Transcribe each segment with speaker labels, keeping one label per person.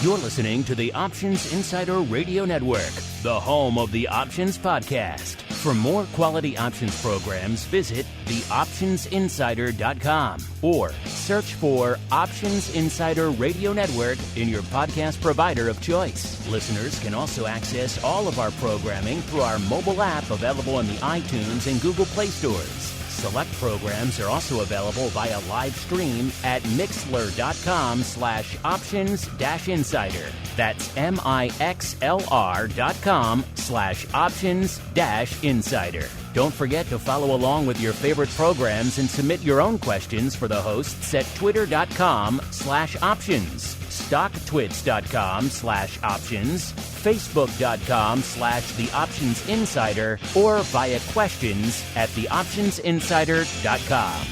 Speaker 1: You're listening to the Options Insider Radio Network, the home of the Options Podcast. For more quality options programs, visit theoptionsinsider.com or search for Options Insider Radio Network in your podcast provider of choice. Listeners can also access all of our programming through our mobile app available in the iTunes and Google Play stores. Select programs are also available via live stream at mixlr.com/options-insider. That's mixlr.com/options-insider. Don't forget to follow along with your favorite programs and submit your own questions for the hosts at twitter.com/options, stocktwits.com/options, facebook.com/theoptionsinsider, or via questions at theoptionsinsider.com.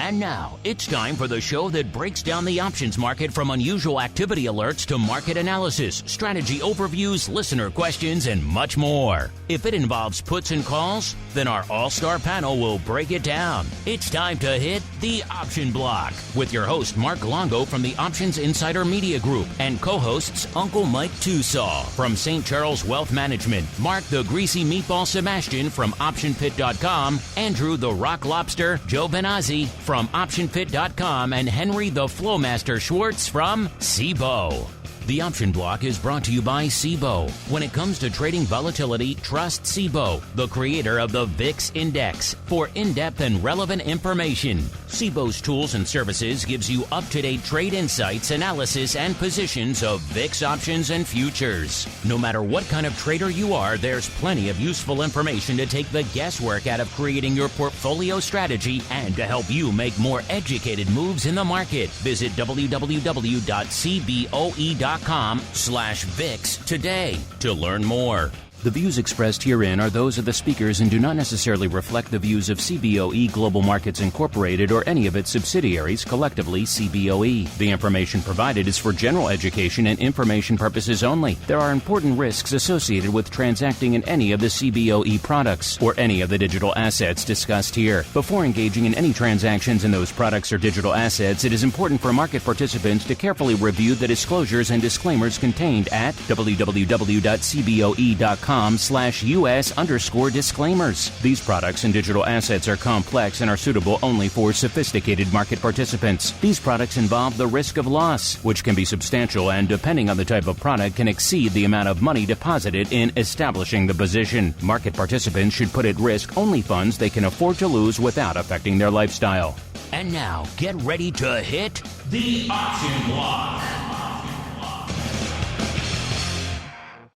Speaker 1: And now, it's time for the show that breaks down the options market from unusual activity alerts to market analysis, strategy overviews, listener questions, and much more. If it involves puts and calls, then our all-star panel will break it down. It's time to hit the Option Block with your host, Mark Longo from the Options Insider Media Group and co-hosts Uncle Mike TOSAW from St. Charles Wealth Management, Mark the Greasy Meatball Sebastian from OptionPit.com, Andrew the Rock Lobster GIOVINAZZI from OptionPit.com, and Henry the FLOWMASTER Schwartz from CBOE. The Option Block is brought to you by CBOE. When it comes to trading volatility, trust CBOE, the creator of the VIX Index, for in-depth and relevant information. CBOE's tools and services gives you up-to-date trade insights, analysis, and positions of VIX options and futures. No matter what kind of trader you are, there's plenty of useful information to take the guesswork out of creating your portfolio strategy and to help you make more educated moves in the market. Visit www.cboe.com/VIX today to learn more. The views expressed herein are those of the speakers and do not necessarily reflect the views of CBOE Global Markets Incorporated or any of its subsidiaries, collectively CBOE. The information provided is for general education and information purposes only. There are important risks associated with transacting in any of the CBOE products or any of the digital assets discussed here. Before engaging in any transactions in those products or digital assets, it is important for market participants to carefully review the disclosures and disclaimers contained at www.cboe.com/US_disclaimers. These products and digital assets are complex and are suitable only for sophisticated market participants. These products involve the risk of loss, which can be substantial and, depending on the type of product, can exceed the amount of money deposited in establishing the position. Market participants should put at risk only funds they can afford to lose without affecting their lifestyle. And now, get ready to hit the Option Block.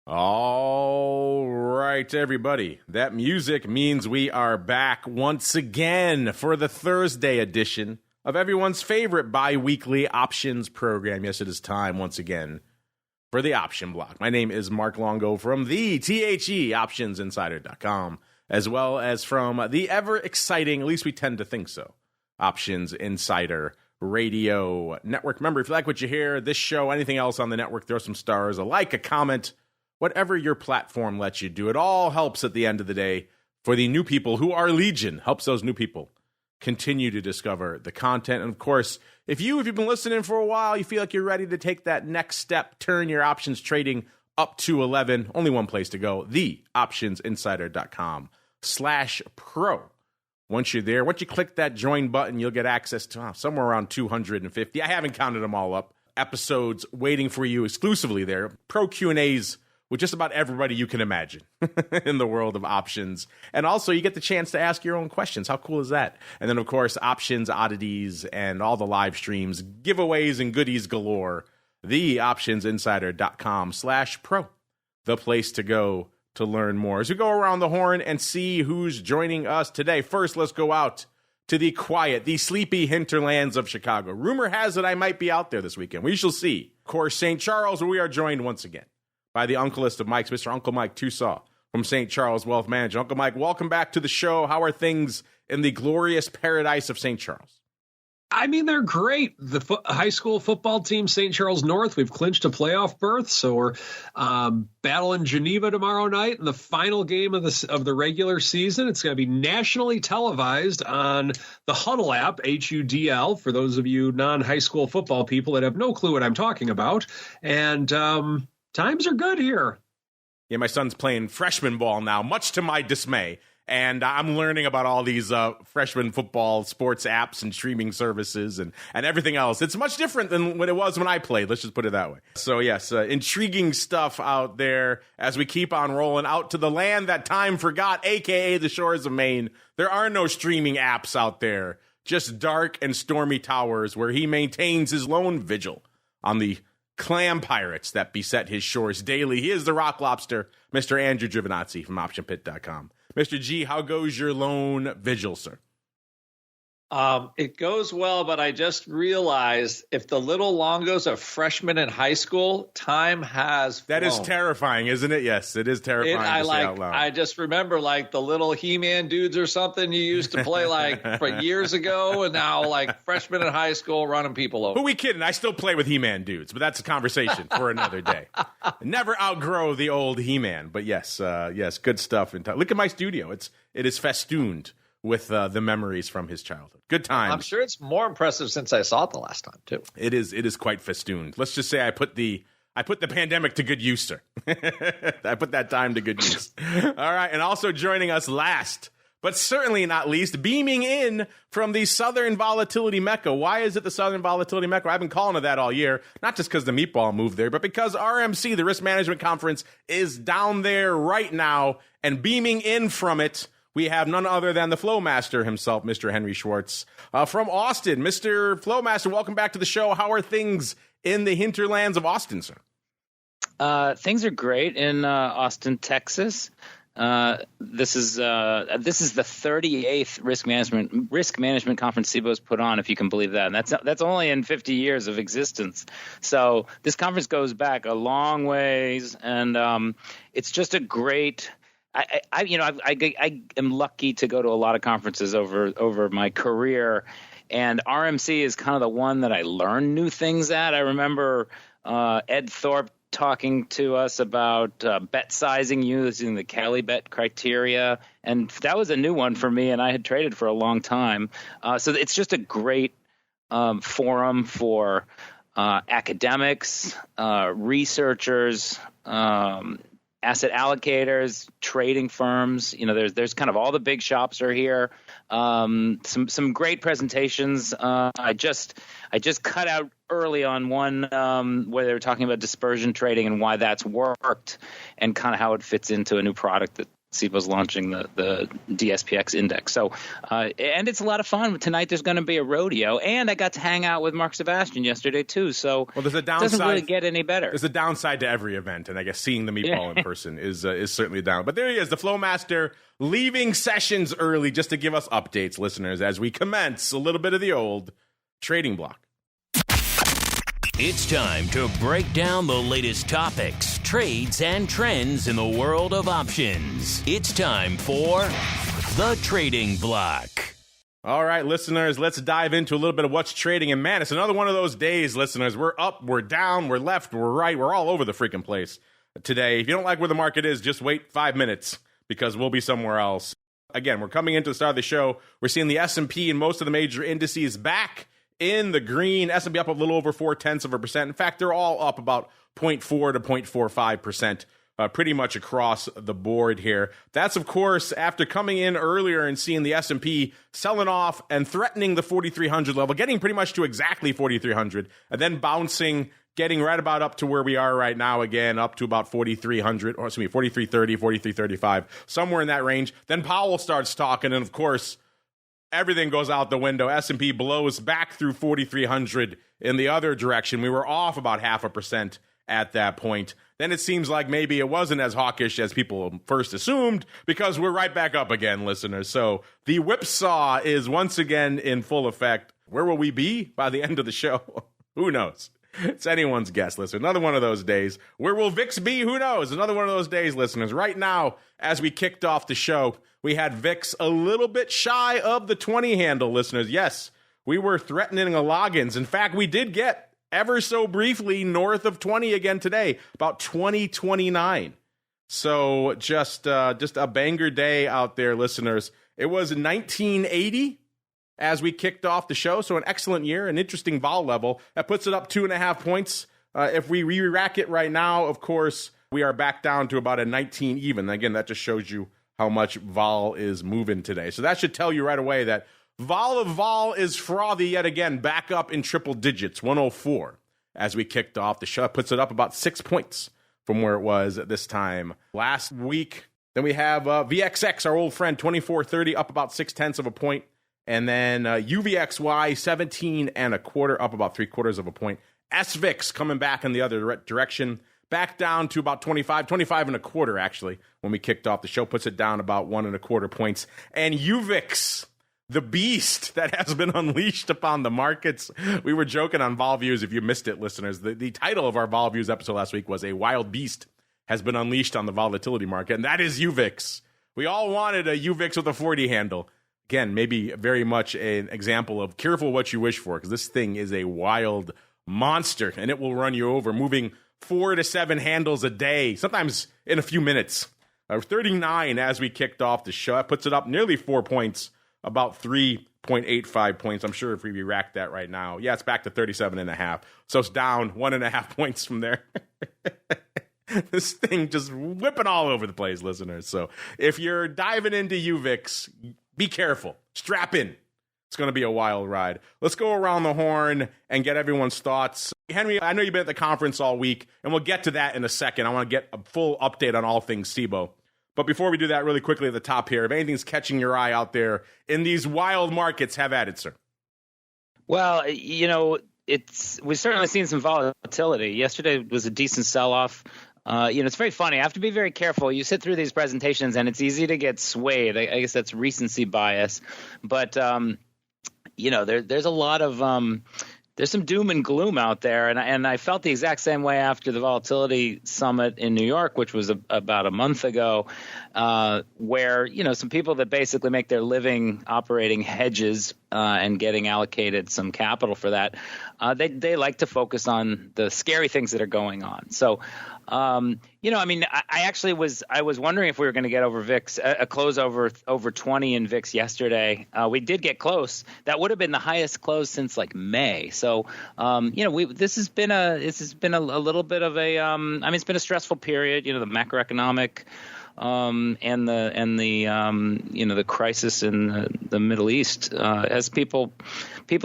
Speaker 2: All right, everybody. That music means we are back once again for the Thursday edition of everyone's favorite bi-weekly options program. Yes, it is time once again for the Option Block. My name is Mark Longo from the OptionsInsider.com, as well as from the ever-exciting, at least we tend to think so, Options Insider Radio Network. Remember, if you like what you hear, this show, anything else on the network, throw some stars, a like, a comment, whatever your platform lets you do. It all helps at the end of the day for the new people who are legion, helps those new people continue to discover the content. And of course, if you've been listening for a while, you feel like you're ready to take that next step, turn your options trading up to 11, only one place to go, theoptionsinsider.com/pro. Once you're there, once you click that join button, you'll get access to somewhere around 250. I haven't counted them all up. Episodes waiting for you exclusively there. Pro Q&As with just about everybody you can imagine in the world of options. And also, you get the chance to ask your own questions. How cool is that? And then, of course, options, oddities, and all the live streams, giveaways, and goodies galore. TheOptionsInsider.com/pro, the place to go to learn more. As we go around the horn and see who's joining us today. First, let's go out to the quiet, the sleepy hinterlands of Chicago. Rumor has it I might be out there this weekend. We shall see. Of course, St. Charles, where we are joined once again by the uncleest of Mikes, Mr. Uncle Mike TOSAW from St. Charles Wealth Management. Uncle Mike, welcome back to the show. How are things in the glorious paradise of St. Charles?
Speaker 3: I mean, they're great. The high school football team, St. Charles North, we've clinched a playoff berth, so we're battling Geneva tomorrow night in the final game of the regular season. It's going to be nationally televised on the Huddle app, HUDL, for those of you non-high school football people that have no clue what I'm talking about. And times are good here.
Speaker 2: Yeah, my son's playing freshman ball now, much to my dismay. And I'm learning about all these freshman football sports apps and streaming services and everything else. It's much different than what it was when I played. Let's just put it that way. So, yes, intriguing stuff out there as we keep on rolling out to the land that time forgot, a.k.a. the shores of Maine. There are no streaming apps out there, just dark and stormy towers where he maintains his lone vigil on the clam pirates that beset his shores daily. He is the rock lobster, Mr. Andrew GIOVINAZZI from OptionPit.com. Mr. G, how goes your lone vigil, sir?
Speaker 4: It goes well, but I just realized if the little Longos are freshmen in high school, time has flown.
Speaker 2: That is terrifying, isn't it? Yes, it is terrifying to say out loud.
Speaker 4: I just remember like the little He-Man dudes or something you used to play like for years ago, and now like freshmen in high school running people over.
Speaker 2: Who we kidding? I still play with He-Man dudes, but that's a conversation for another day. Never outgrow the old He-Man, but yes, good stuff. Look at my studio; it is festooned with the memories from his childhood. Good times.
Speaker 4: I'm sure it's more impressive since I saw it the last time, too.
Speaker 2: It is quite festooned. Let's just say I put the pandemic to good use, sir. I put that time to good use. All right, and also joining us last, but certainly not least, beaming in from the Southern Volatility Mecca. Why is it the Southern Volatility Mecca? I've been calling it that all year, not just because the meatball moved there, but because RMC, the Risk Management Conference, is down there right now, and beaming in from it, we have none other than the FLOWMASTER himself, Mr. Henry Schwartz, from Austin. Mr. FLOWMASTER, welcome back to the show. How are things in the hinterlands of Austin, sir?
Speaker 5: Things are great in Austin, Texas. This is the 38th risk management conference CBOE's put on, if you can believe that. And that's only in 50 years of existence. So this conference goes back a long ways, and it's just a great. I am lucky to go to a lot of conferences over my career, and RMC is kind of the one that I learn new things at. I remember Ed Thorpe talking to us about bet sizing using the Cali bet criteria, and that was a new one for me, and I had traded for a long time. So it's just a great forum for academics, researchers, asset allocators, trading firms. There's kind of all the big shops are here. Some great presentations. I just cut out early on one where they were talking about dispersion trading and why that's worked, and kind of how it fits into a new product that CBOE's launching, the DSPX index. So, and it's a lot of fun. Tonight there's going to be a rodeo, and I got to hang out with Mark Sebastian yesterday too. So,
Speaker 2: there's a downside.
Speaker 5: It doesn't really get any better.
Speaker 2: There's a downside to every event, and I guess seeing the meatball in person is certainly down. But there he is, the FLOWMASTER, leaving sessions early just to give us updates, listeners, as we commence a little bit of the old trading block.
Speaker 1: It's time to break down the latest topics, trades, and trends in the world of options. It's time for the Trading Block.
Speaker 2: All right, listeners, let's dive into a little bit of what's trading. And man, it's another one of those days, listeners. We're up, we're down, we're left, we're right. We're all over the freaking place today. If you don't like where the market is, just wait 5 minutes because we'll be somewhere else. Again, we're coming into the start of the show. We're seeing the S&P and most of the major indices back in the green. S&P up a little over 0.4%. In fact, they're all up about 0.4 to 0.45%, pretty much across the board here. That's, of course, after coming in earlier and seeing the S&P selling off and threatening the 4,300 level, getting pretty much to exactly 4,300, and then bouncing, getting right about up to where we are right now again, up to about 4,300, or excuse me, 4,330, 4,335, somewhere in that range. Then Powell starts talking, and of course, everything goes out the window. S&P blows back through 4,300 in the other direction. We were off about 0.5% at that point. Then it seems like maybe it wasn't as hawkish as people first assumed, because we're right back up again, listeners. So the whipsaw is once again in full effect. Where will we be by the end of the show? Who knows? It's anyone's guess, listener. Another one of those days. Where will VIX be? Who knows? Another one of those days, listeners. Right now, as we kicked off the show, we had VIX a little bit shy of the 20 handle, listeners. Yes, we were threatening a logins. In fact, we did get ever so briefly north of 20 again today, about 2029. So just a banger day out there, listeners. It was 1980 as we kicked off the show, so an excellent year, an interesting vol level. That puts it up 2.5 points. If we re-rack it right now, of course, we are back down to about a 19 even. Again, that just shows you how much vol is moving today. So that should tell you right away that vol of vol is frothy yet again, back up in triple digits, 104 as we kicked off the show. That puts it up about 6 points from where it was at this time last week. Then we have VXX, our old friend, 2430, up about 0.6 of a point. And then UVXY, 17.25, up about 0.75 of a point. SVIX coming back in the other direction, back down to about 25.25 actually, when we kicked off the show, puts it down about 1.25 points. And UVIX, the beast that has been unleashed upon the markets. We were joking on Vol Views, if you missed it, listeners. The title of our Vol Views episode last week was A Wild Beast Has Been Unleashed on the Volatility Market, and that is UVIX. We all wanted a UVIX with a 40 handle. Again, maybe very much an example of careful what you wish for, because this thing is a wild monster, and it will run you over, moving 4 to 7 handles a day, sometimes in a few minutes. 39 as we kicked off the show. That puts it up nearly 4 points, about 3.85 points. I'm sure if we rack that right now, yeah, it's back to 37.5. So it's down 1.5 points from there. This thing just whipping all over the place, listeners. So if you're diving into UVIX, be careful. Strap in. It's going to be a wild ride. Let's go around the horn and get everyone's thoughts. Henry, I know you've been at the conference all week, and we'll get to that in a second. I want to get a full update on all things SIBO. But before we do that, really quickly at the top here, if anything's catching your eye out there in these wild markets, have at it, sir.
Speaker 5: Well, we've certainly seen some volatility. Yesterday was a decent sell-off. It's very funny. I have to be very careful. You sit through these presentations, and it's easy to get swayed. I guess that's recency bias. But, there's a lot of there's some doom and gloom out there. And I felt the exact same way after the Volatility Summit in New York, which was about a month ago, where, some people that basically make their living operating hedges and getting allocated some capital for that, they like to focus on the scary things that are going on. So, I was wondering if we were going to get over VIX, a close over 20 in VIX yesterday. We did get close. That would have been the highest close since like May. So, this has been a little bit of it's been a stressful period. The macroeconomic and the crisis in the Middle East has people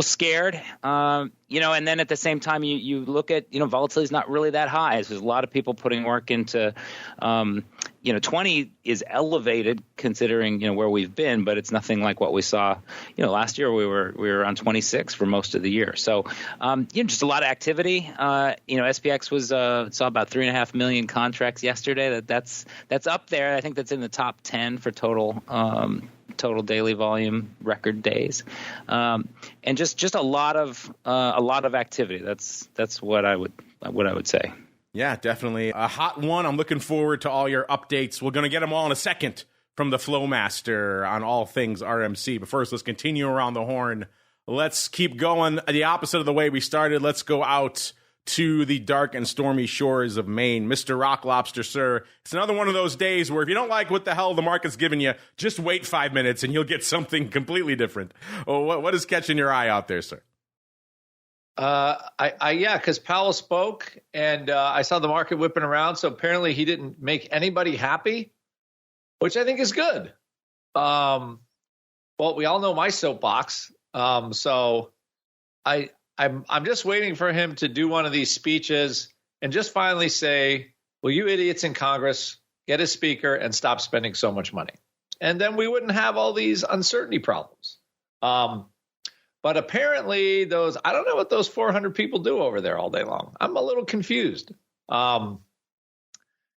Speaker 5: scared. And then at the same time, you look at, volatility is not really that high. There's a lot of people putting work into, 20 is elevated considering, where we've been, but it's nothing like what we saw, last year we were on 26 for most of the year. So, just a lot of activity. SPX was, saw about 3.5 million contracts yesterday. That's up there. I think that's in the top 10 for total daily volume record days, and just a lot of activity. That's what I would say.
Speaker 2: Yeah, definitely a hot one. I'm looking forward to all your updates. We're going to get them all in a second from the FLOWMASTER on all things RMC. But first, let's continue around the horn. Let's keep going the opposite of the way we started. Let's go out to the dark and stormy shores of Maine. Mr. Rock Lobster, sir, it's another one of those days where if you don't like what the hell the market's giving you, just wait 5 minutes and you'll get something completely different. Oh, what is catching your eye out there, sir?
Speaker 4: Because Powell spoke and I saw the market whipping around. So apparently he didn't make anybody happy, which I think is good. Well, we all know my soapbox. So I'm just waiting for him to do one of these speeches and just finally say, well, you idiots in Congress, get a speaker and stop spending so much money. And then we wouldn't have all these uncertainty problems. But apparently I don't know what those 400 people do over there all day long. I'm a little confused because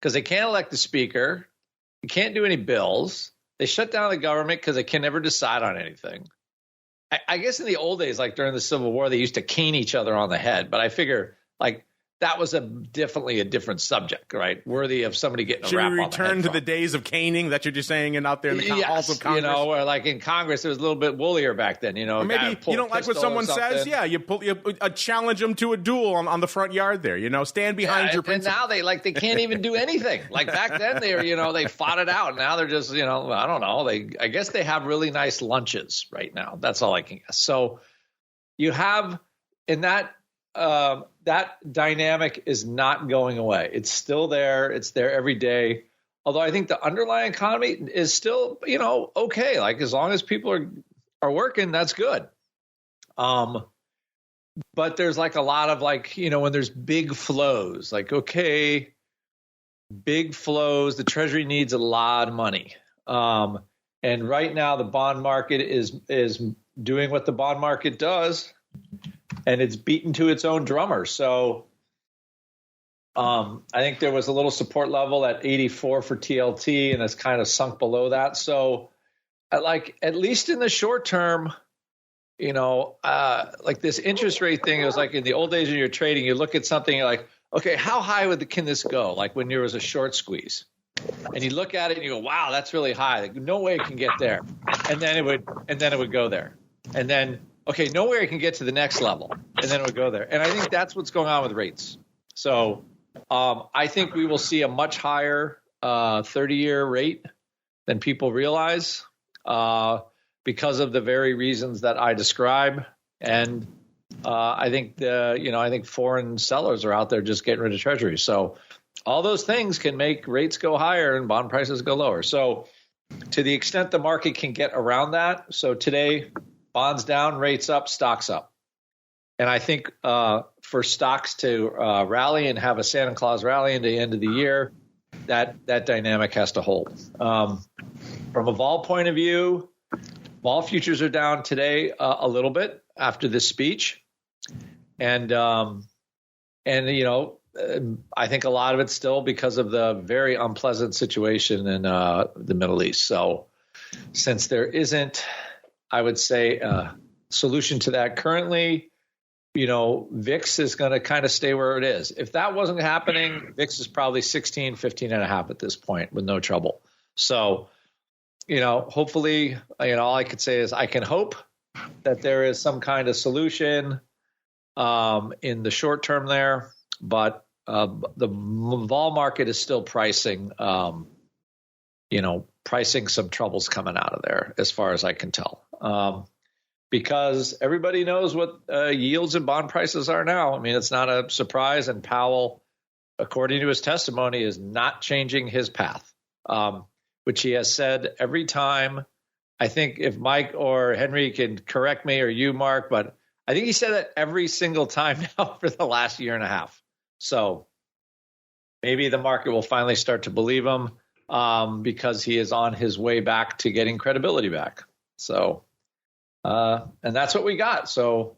Speaker 4: they can't elect the speaker. You can't do any bills. They shut down the government because they can never decide on anything. I guess in the old days, like during the Civil War, they used to cane each other on the head. But I figure like that was definitely a different subject, right? Worthy of somebody getting
Speaker 2: Should
Speaker 4: a rap
Speaker 2: we
Speaker 4: on the head
Speaker 2: return to
Speaker 4: from.
Speaker 2: the days of caning? That's what you're saying, and out there in the halls of Congress?
Speaker 4: You know, where like in Congress, it was a little bit woolier back then. You know,
Speaker 2: or maybe you don't like what someone says. Yeah, you challenge them to a duel on the front yard there. You know, stand behind your principles.
Speaker 4: And now they can't even do anything. Like back then, they fought it out. Now they're just, you know, I don't know. I guess they have really nice lunches right now. That's all I can guess. So you have in that. That dynamic is not going away. It's still there. It's there every day. Although I think the underlying economy is still, you know, okay. Like as long as people are working, that's good. But there's like a lot of like, you know, when there's big flows, like, okay, big flows, the Treasury needs a lot of money. And right now the bond market is doing what the bond market does. And it's beaten to its own drummer. So I think there was a little support level at 84 for TLT, and it's kind of sunk below that. So at least in the short term, you know, like this interest rate thing, it was like in the old days when you're trading, you look at something, you're like, okay, how high can this go? Like when there was a short squeeze. And you look at it and you go, wow, that's really high. Like, no way it can get there. And then it would go there. And then okay, nowhere can get to the next level, and then it would go there. And I think that's what's going on with rates. So I think we will see a much higher 30-year rate than people realize because of the very reasons that I describe. And I think foreign sellers are out there just getting rid of treasuries. So all those things can make rates go higher and bond prices go lower. So to the extent the market can get around that, so today – bonds down, rates up, stocks up. And I think for stocks to rally and have a Santa Claus rally into the end of the year, that dynamic has to hold. From a vol point of view, vol futures are down today a little bit after this speech. And you know, I think a lot of it's still because of the very unpleasant situation in the Middle East. So since there isn't, I would say, a solution to that currently, you know, VIX is going to kind of stay where it is. If that wasn't happening, VIX is probably 16, 15 and a half at this point with no trouble. So, you know, hopefully, you know, all I could say is I can hope that there is some kind of solution in the short term there. But the vol market is still pricing, pricing some troubles coming out of there as far as I can tell. Because everybody knows what yields and bond prices are now. I mean, it's not a surprise. And Powell, according to his testimony, is not changing his path, which he has said every time. I think if Mike or Henry can correct me, or you, Mark, but I think he said that every single time now for the last year and a half. So maybe the market will finally start to believe him because he is on his way back to getting credibility back. So, and that's what we got. So,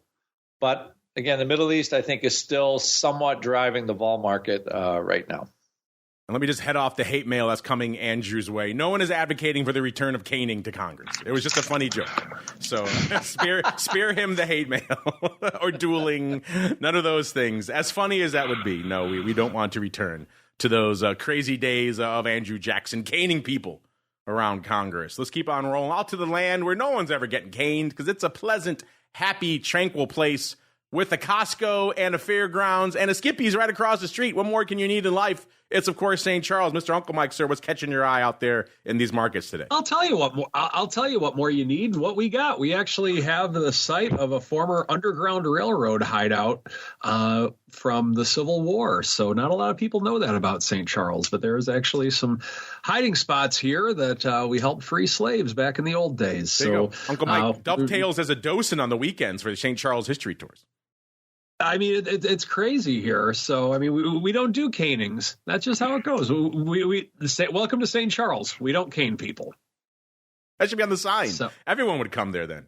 Speaker 4: but again, the Middle East, I think, is still somewhat driving the vol market right now.
Speaker 2: And let me just head off the hate mail that's coming Andrew's way. No one is advocating for the return of caning to Congress. It was just a funny joke. So spare him the hate mail or dueling. None of those things. As funny as that would be, no, we don't want to return to those crazy days of Andrew Jackson caning people around Congress. Let's keep on rolling out to the land where no one's ever getting caned because it's a pleasant, happy, tranquil place with a Costco and a fairgrounds and a Skippy's right across the street. What more can you need in life? It's, of course, St. Charles. Mr. Uncle Mike, sir, what's catching your eye out there in these markets today?
Speaker 3: I'll tell you what more you need and what we got. We actually have the site of a former Underground Railroad hideout from the Civil War. So not a lot of people know that about St. Charles, but there's actually some hiding spots here that we helped free slaves back in the old days.
Speaker 2: There you go. Uncle Mike dovetails as a docent on the weekends for the St. Charles history tours.
Speaker 3: I mean, it's crazy here. So, I mean, we don't do canings. That's just how it goes. We say, welcome to St. Charles. We don't cane people.
Speaker 2: That should be on the sign. So, everyone would come there then.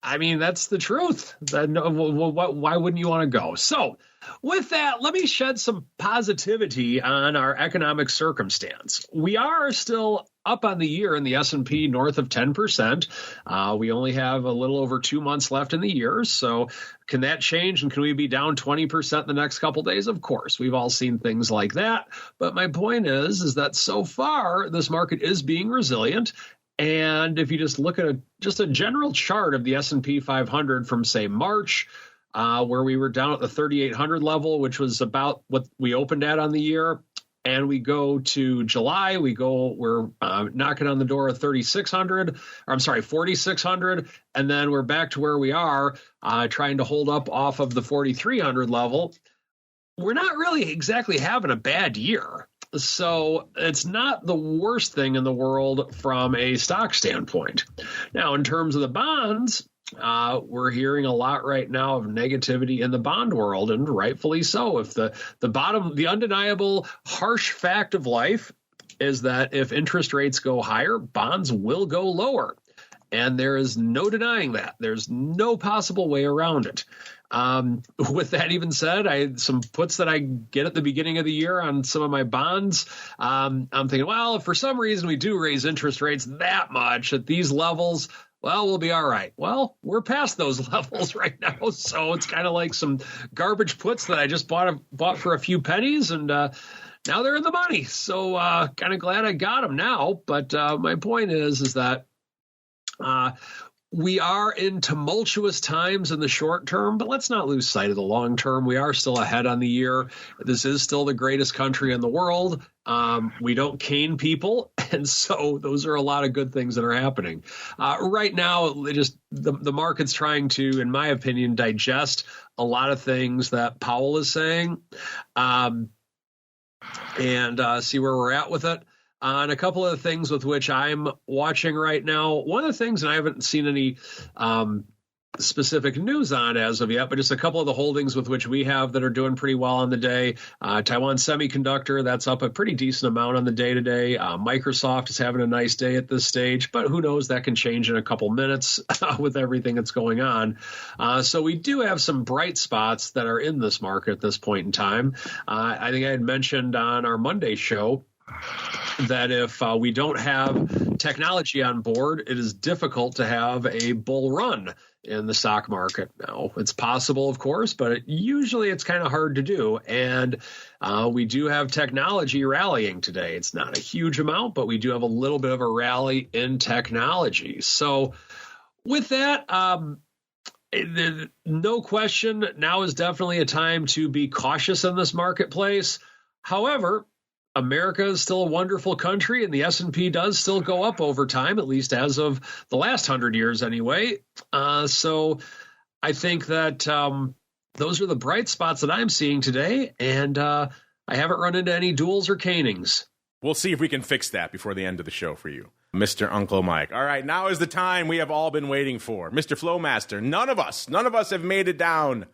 Speaker 3: I mean, that's the truth. Why wouldn't you want to go? So, with that, let me shed some positivity on our economic circumstance. We are still up on the year in the S&P north of 10%. We only have a little over 2 months left in the year. So can that change? And can we be down 20% in the next couple days? Of course, we've all seen things like that. But my point is that so far, this market is being resilient. And if you just look at a general chart of the S&P 500 from, say, March, where we were down at the 3,800 level, which was about what we opened at on the year. And we go to July, we're knocking on the door of 4,600, and then we're back to where we are, trying to hold up off of the 4,300 level. We're not really exactly having a bad year. So it's not the worst thing in the world from a stock standpoint. Now, in terms of the bonds, we're hearing a lot right now of negativity in the bond world, and rightfully so. If the undeniable harsh fact of life is that if interest rates go higher, bonds will go lower. And there is no denying that. There's no possible way around it. With that even said, some puts that I get at the beginning of the year on some of my bonds. I'm thinking, well, if for some reason we do raise interest rates that much at these levels, well, we'll be all right. Well, we're past those levels right now. So it's kind of like some garbage puts that I just bought for a few pennies, and now they're in the money. So kind of glad I got them now. But my point is that we are in tumultuous times in the short term, but let's not lose sight of the long term. We are still ahead on the year. This is still the greatest country in the world. We don't cane people, and so those are a lot of good things that are happening. Right now, the market's trying to, in my opinion, digest a lot of things that Powell is saying, and see where we're at with it. And a couple of the things with which I'm watching right now, one of the things, and I haven't seen any specific news on as of yet, but just a couple of the holdings with which we have that are doing pretty well on the day. Taiwan Semiconductor, that's up a pretty decent amount on the day today. Microsoft is having a nice day at this stage, but who knows, that can change in a couple minutes with everything that's going on. So we do have some bright spots that are in this market at this point in time. I think I had mentioned on our Monday show that if we don't have technology on board, it is difficult to have a bull run in the stock market. Now, it's possible, of course, but usually it's kind of hard to do. And we do have technology rallying today. It's not a huge amount, but we do have a little bit of a rally in technology. So with that, no question, now is definitely a time to be cautious in this marketplace. However, America is still a wonderful country, and the S&P does still go up over time, at least as of the last 100 years anyway. So I think that those are the bright spots that I'm seeing today, and I haven't run into any duels or canings.
Speaker 2: We'll see if we can fix that before the end of the show for you, Mr. Uncle Mike. All right, now is the time we have all been waiting for. Mr. Flowmaster, none of us have made it down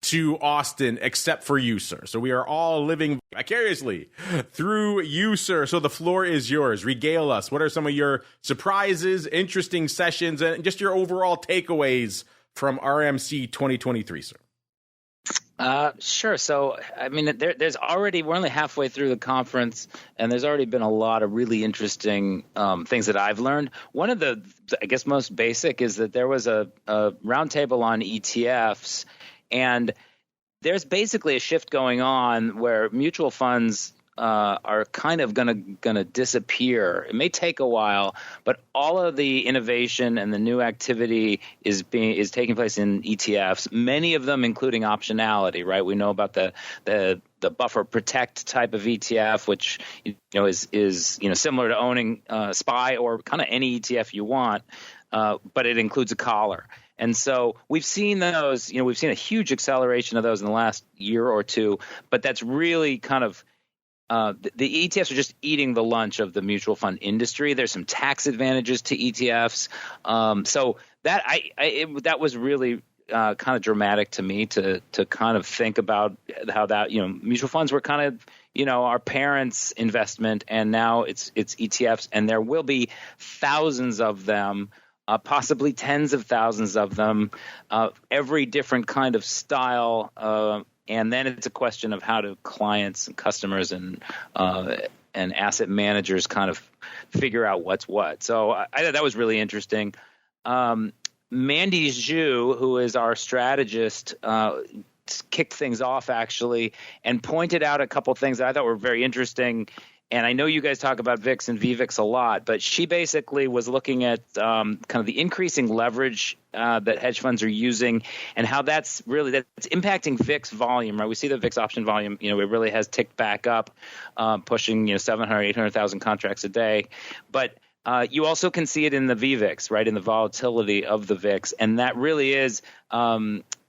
Speaker 2: to Austin except for you, sir. So we are all living vicariously through you, sir. So the floor is yours. Regale us. What are some of your surprises, interesting sessions, and just your overall takeaways from RMC 2023, sir?
Speaker 5: Sure. So, I mean, we're only halfway through the conference, and there's already been a lot of really interesting things that I've learned. One of the, I guess, most basic is that there was a roundtable on ETFs. And there's basically a shift going on where mutual funds are kind of going to disappear. It may take a while, but all of the innovation and the new activity is taking place in ETFs. Many of them, including optionality, right? We know about the buffer protect type of ETF, which is similar to owning SPY or kind of any ETF you want, but it includes a collar. And so we've seen those, we've seen a huge acceleration of those in the last year or two, but that's really kind of the ETFs are just eating the lunch of the mutual fund industry. There's some tax advantages to ETFs. So that was really kind of dramatic to me to kind of think about how that, mutual funds were kind of, our parents' investment, and now it's ETFs, and there will be thousands of them. Possibly tens of thousands of them, every different kind of style, and then it's a question of how do clients and customers and asset managers kind of figure out what's what. So I thought that was really interesting. Mandy Zhu, who is our strategist, kicked things off actually and pointed out a couple things that I thought were very interesting. And I know you guys talk about VIX and VVIX a lot, but she basically was looking at kind of the increasing leverage that hedge funds are using and how that's impacting VIX volume, right? We see the VIX option volume, it really has ticked back up, pushing, 700, 800,000 contracts a day. But you also can see it in the VVIX, right, in the volatility of the VIX. And that really is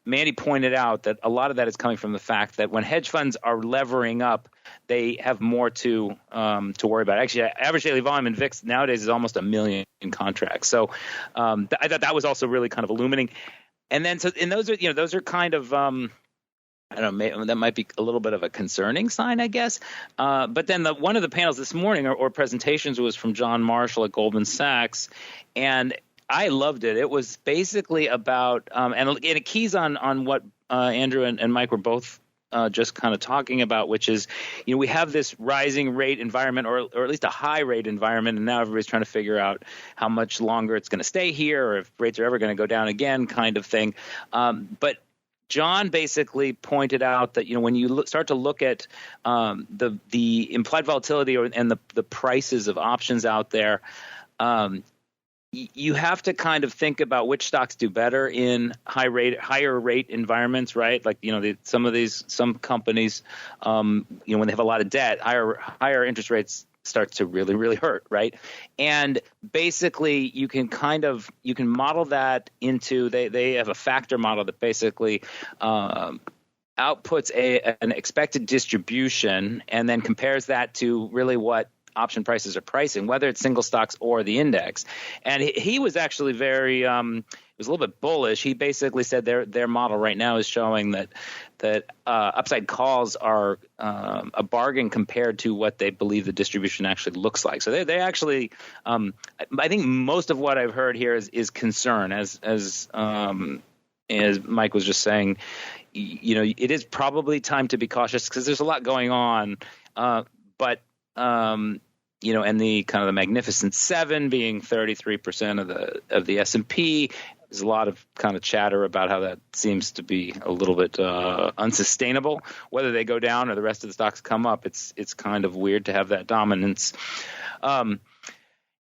Speaker 5: Mandy pointed out that a lot of that is coming from the fact that when hedge funds are levering up, they have more to worry about. Actually, average daily volume in VIX nowadays is almost 1 million contracts. So I thought that was also really kind of illuminating. And then those are kind of I don't know, that might be a little bit of a concerning sign, I guess. But then one of the panels this morning or presentations was from John Marshall at Goldman Sachs, and I loved it. It was basically about and it keys on what Andrew and Mike were both just kind of talking about, which is, we have this rising rate environment or at least a high rate environment. And now everybody's trying to figure out how much longer it's going to stay here or if rates are ever going to go down again kind of thing. But John basically pointed out that, when you start to look at the implied volatility and the prices of options out there, you have to kind of think about which stocks do better in higher rate environments, right? Like, some companies, when they have a lot of debt, higher interest rates starts to really, really hurt, right? And basically you can model that into, they have a factor model that basically outputs an expected distribution and then compares that to really what option prices are pricing, whether it's single stocks or the index. And he was actually very it was a little bit bullish. He basically said their model right now is showing that upside calls are a bargain compared to what they believe the distribution actually looks like. So they actually I think most of what I've heard here is concern, as Mike was just saying. It is probably time to be cautious because there's a lot going on, but and the kind of the Magnificent Seven being 33% of the S&P. There's a lot of kind of chatter about how that seems to be a little bit unsustainable. Whether they go down or the rest of the stocks come up, it's kind of weird to have that dominance.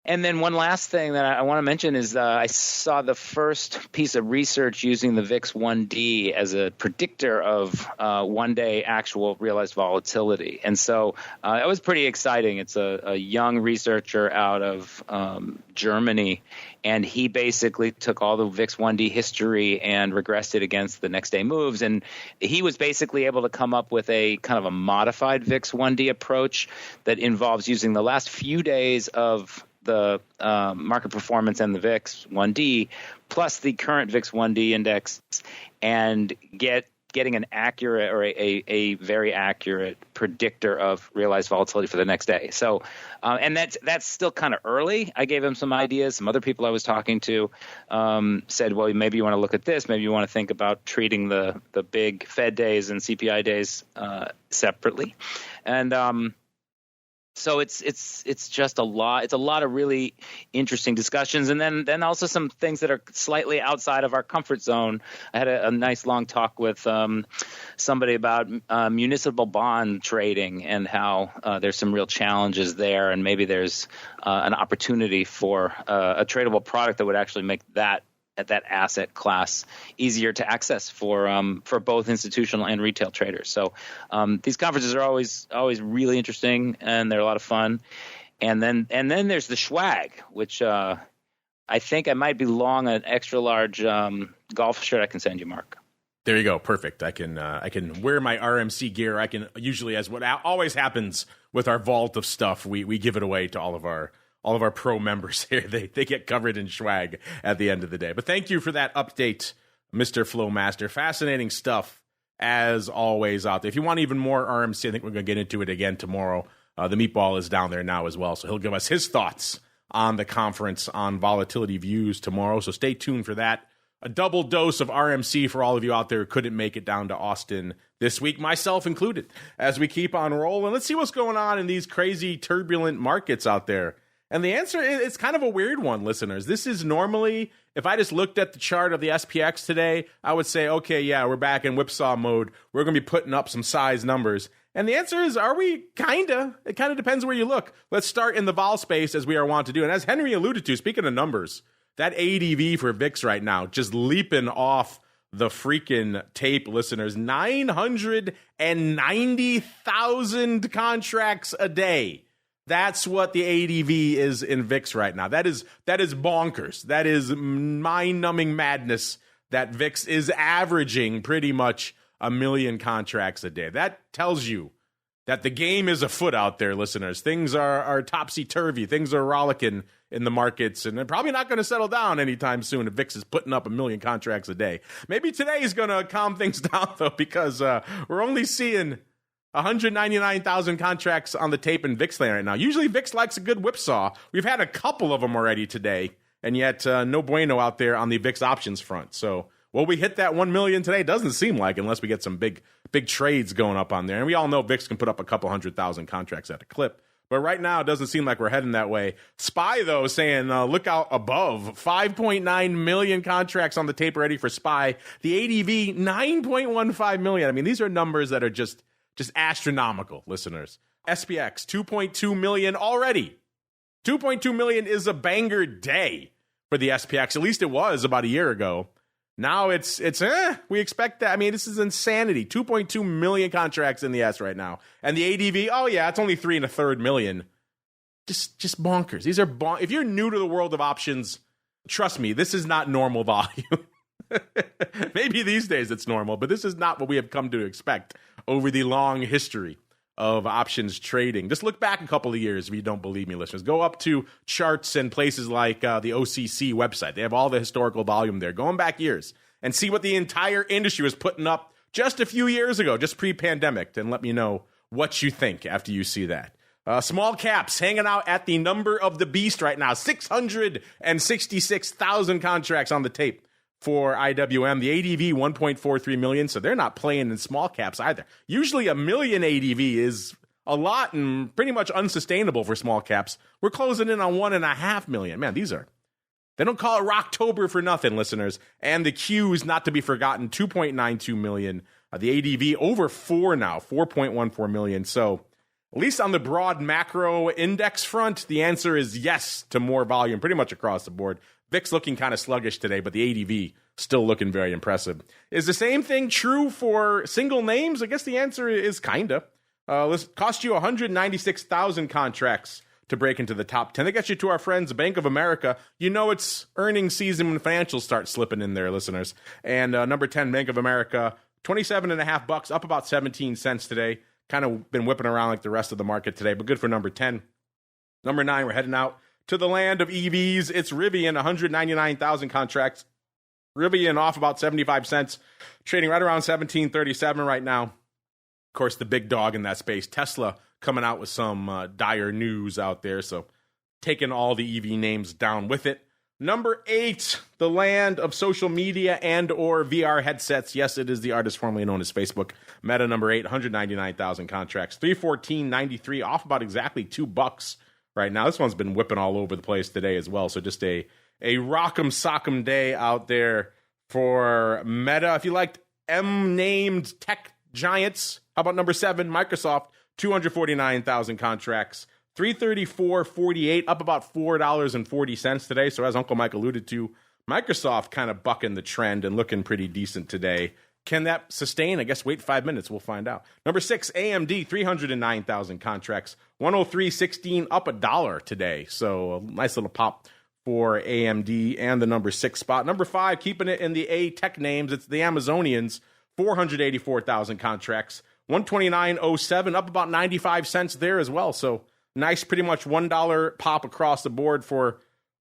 Speaker 5: And then one last thing that I want to mention is I saw the first piece of research using the VIX 1D as a predictor of one-day actual realized volatility. And so it was pretty exciting. It's a young researcher out of Germany, and he basically took all the VIX 1D history and regressed it against the next day moves. And he was basically able to come up with a kind of a modified VIX 1D approach that involves using the last few days of the market performance and the VIX 1D plus the current VIX 1D index and getting an accurate or a very accurate predictor of realized volatility for the next day. So and that's still kind of early. I gave him some ideas. Some other people I was talking to said, well, maybe you want to look at this. Maybe you want to think about treating the big Fed days and CPI days separately. And so it's just a lot. It's a lot of really interesting discussions, and then also some things that are slightly outside of our comfort zone. I had a nice long talk with somebody about municipal bond trading and how there's some real challenges there, and maybe there's an opportunity for a tradable product that would actually make that asset class easier to access for both institutional and retail traders. So these conferences are always really interesting, and they're a lot of fun. And then there's the SCHWAG, which I think I might be long an extra large golf shirt I can send you, Mark.
Speaker 2: There you go. Perfect. I can wear my RMC gear. I can usually, as what always happens with our vault of stuff, we give it away to all of our pro members here. They get covered in swag at the end of the day. But thank you for that update, Mr. FLOWMASTER. Fascinating stuff, as always, out there. If you want even more RMC, I think we're going to get into it again tomorrow. The meatball is down there now as well, so he'll give us his thoughts on the conference on volatility views tomorrow. So stay tuned for that. a double dose of RMC for all of you out there who couldn't make it down to Austin this week, myself included, as we keep on rolling. Let's see what's going on in these crazy, turbulent markets out there. And the answer is kind of a weird one, listeners. This is normally, if I just looked at the chart of the SPX today, I would say, okay, yeah, we're back in whipsaw mode. We're going to be putting up some size numbers. And the answer is, are we? Kinda. It kind of depends where you look. Let's start in the vol space, as we are wont to do. And as Henry alluded to, speaking of numbers, that ADV for VIX right now, just leaping off the freaking tape, listeners. 990,000 contracts a day. That's what the ADV is in VIX right now. That is bonkers. That is mind-numbing madness that VIX is averaging pretty much 1 million contracts a day. That tells you that the game is afoot out there, listeners. Things are topsy-turvy. Things are rollicking in the markets, and they're probably not going to settle down anytime soon if VIX is putting up 1 million contracts a day. Maybe today is going to calm things down, though, because we're only seeing 199,000 contracts on the tape in VIX land right now. Usually VIX likes a good whipsaw. We've had a couple of them already today, and yet no bueno out there on the VIX options front. So will we hit that 1 million today? Doesn't seem like, unless we get some big trades going up on there. And we all know VIX can put up a couple 100,000 contracts at a clip. But right now, it doesn't seem like we're heading that way. SPY, though, saying look out above. 5.9 million contracts on the tape ready for SPY. The ADV, 9.15 million. I mean, these are numbers that are just astronomical, listeners. SPX, 2.2 million already. 2.2 million is a banger day for the SPX. At least it was about a year ago. Now it's we expect that. I mean, this is insanity. 2.2 million contracts in the S right now. And the ADV, oh yeah, it's only 3.25 million. Just bonkers. These are if you're new to the world of options, trust me, this is not normal volume. Maybe these days it's normal, but this is not what we have come to expect over the long history of options trading. Just look back a couple of years if you don't believe me, listeners. Go up to charts and places like the OCC website. They have all the historical volume there, going back years, and see what the entire industry was putting up just a few years ago, just pre-pandemic, and let me know what you think after you see that. Small caps hanging out at the number of the beast right now. 666,000 contracts on the tape for IWM. The ADV, 1.43 million, so they're not playing in small caps either. Usually 1 million ADV is a lot and pretty much unsustainable for small caps. We're closing in on 1.5 million. Man, they don't call it Rocktober for nothing, listeners. And the Qs, not to be forgotten, 2.92 million. The ADV over 4 now, 4.14 million. So at least on the broad macro index front, the answer is yes to more volume pretty much across the board. VIX looking kind of sluggish today, but the ADV still looking very impressive. Is the same thing true for single names? I guess the answer is kind of. Let's cost you 196,000 contracts to break into the top 10. That gets you to our friends, Bank of America. You know it's earnings season when financials start slipping in there, listeners. And number 10, Bank of America, $27.50, up about 17 cents today. Kind of been whipping around like the rest of the market today, but good for number 10. Number 9, we're heading out to the land of EVs. It's Rivian, 199,000 contracts. Rivian off about 75 cents, trading right around 17.37 right now. Of course, the big dog in that space, Tesla, coming out with some dire news out there, so taking all the EV names down with it. Number 8, the land of social media and or VR headsets. Yes, it is the artist formerly known as Facebook. Meta, number 8, 199,000 contracts. 314.93, off about exactly $2 right now. This one's been whipping all over the place today as well. So just a rock'em sock'em day out there for Meta. If you liked M-named tech giants, how about number 7, Microsoft, 249,000 contracts. 334.48, up about $4.40 today. So as Uncle Mike alluded to, Microsoft kind of bucking the trend and looking pretty decent today. Can that sustain? I guess wait 5 minutes. We'll find out. Number 6, AMD, 309,000 contracts. 103.16, up $1 today. So a nice little pop for AMD and the number 6 spot. Number 5, keeping it in the A tech names. It's the Amazonians, 484,000 contracts. 129.07, up about 95 cents there as well. So nice, pretty much $1 pop across the board for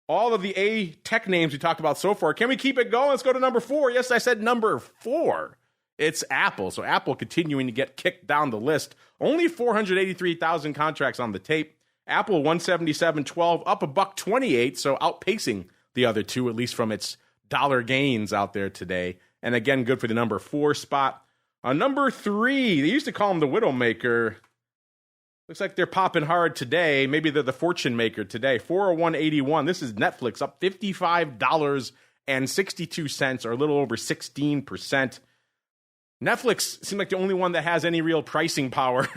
Speaker 2: all of the A tech names we talked about so far. Can we keep it going? Let's go to number 4. Yes, I said number 4. It's Apple. So Apple continuing to get kicked down the list. Only 483,000 contracts on the tape. Apple 177.12, up $1.28, so outpacing the other two, at least from its dollar gains out there today. And again, good for the number 4 spot. Number 3, they used to call him the Widowmaker. Looks like they're popping hard today. Maybe they're the fortune maker today. 401.81. This is Netflix, up $55.62, or a little over 16%. Netflix seems like the only one that has any real pricing power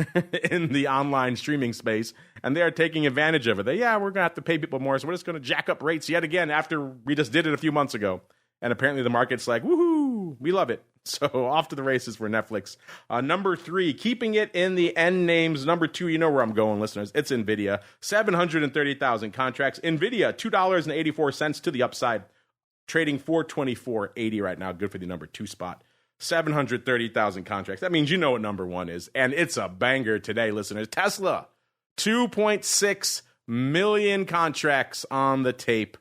Speaker 2: in the online streaming space, and they are taking advantage of it. We're going to have to pay people more, so we're just going to jack up rates yet again after we just did it a few months ago. And apparently the market's like, woohoo, we love it. So off to the races for Netflix. Number 3, keeping it in the end names. Number 2, you know where I'm going, listeners. It's NVIDIA. 730,000 contracts. NVIDIA, $2.84 to the upside. Trading $424.80 right now. Good for the number 2 spot. 730,000 contracts. That means you know what number 1 is. And it's a banger today, listeners. Tesla, 2.6 million contracts on the tape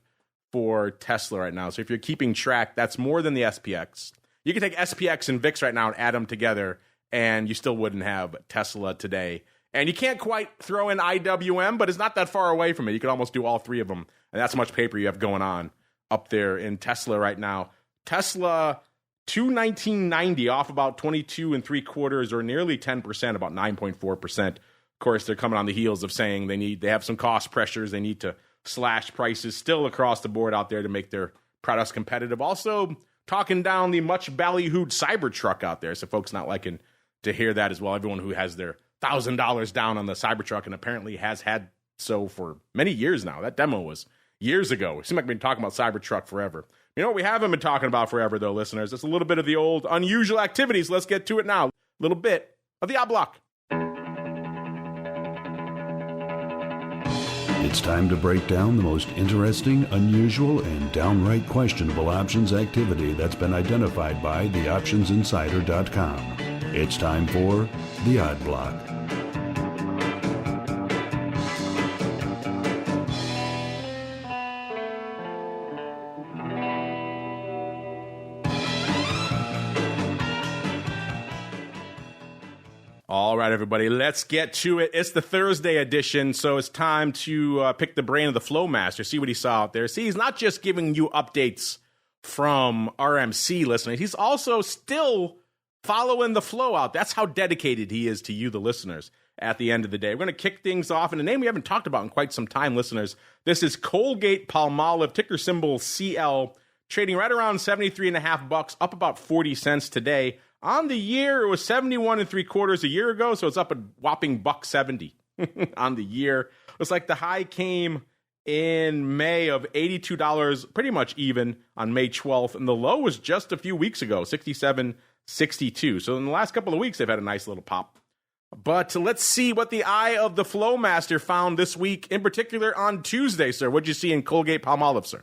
Speaker 2: for Tesla right now. So if you're keeping track, that's more than the SPX. You can take SPX and VIX right now and add them together, and you still wouldn't have Tesla today. And you can't quite throw in IWM, but it's not that far away from it. You could almost do all 3 of them, and that's how much paper you have going on up there in Tesla right now. Tesla, 219.90, off about 22 3/4 or nearly 10%, about 9.4%. Of course, they're coming on the heels of saying they have some cost pressures. They need to slash prices still across the board out there to make their products competitive. Also, talking down the much ballyhooed Cybertruck out there. So folks not liking to hear that as well. Everyone who has their $1,000 down on the Cybertruck and apparently has had so for many years now. That demo was years ago. It seemed like we've been talking about Cybertruck forever. You know what we haven't been talking about forever, though, listeners? It's a little bit of the old unusual activities. Let's get to it now. A little bit of the odd block.
Speaker 6: It's time to break down the most interesting, unusual, and downright questionable options activity that's been identified by theoptionsinsider.com. It's time for the Odd Block.
Speaker 2: All right, everybody, let's get to it. It's the Thursday edition, so it's time to pick the brain of the FLOWMASTER, see what he saw out there. See, he's not just giving you updates from RMC listeners. He's also still following the flow out. That's how dedicated he is to you, the listeners, at the end of the day. We're going to kick things off in a name we haven't talked about in quite some time, listeners. This is Colgate-Palmolive, ticker symbol CL, trading right around $73.50, up about 40 cents today. On the year, it was 71 3/4 a year ago, so it's up a whopping $1.70 on the year. Looks like the high came in May of $82, pretty much even on May 12th, and the low was just a few weeks ago, $67.62. So in the last couple of weeks, they've had a nice little pop. But let's see what the eye of the FLOWMASTER found this week, in particular on Tuesday, sir. What'd you see in Colgate-Palmolive, sir?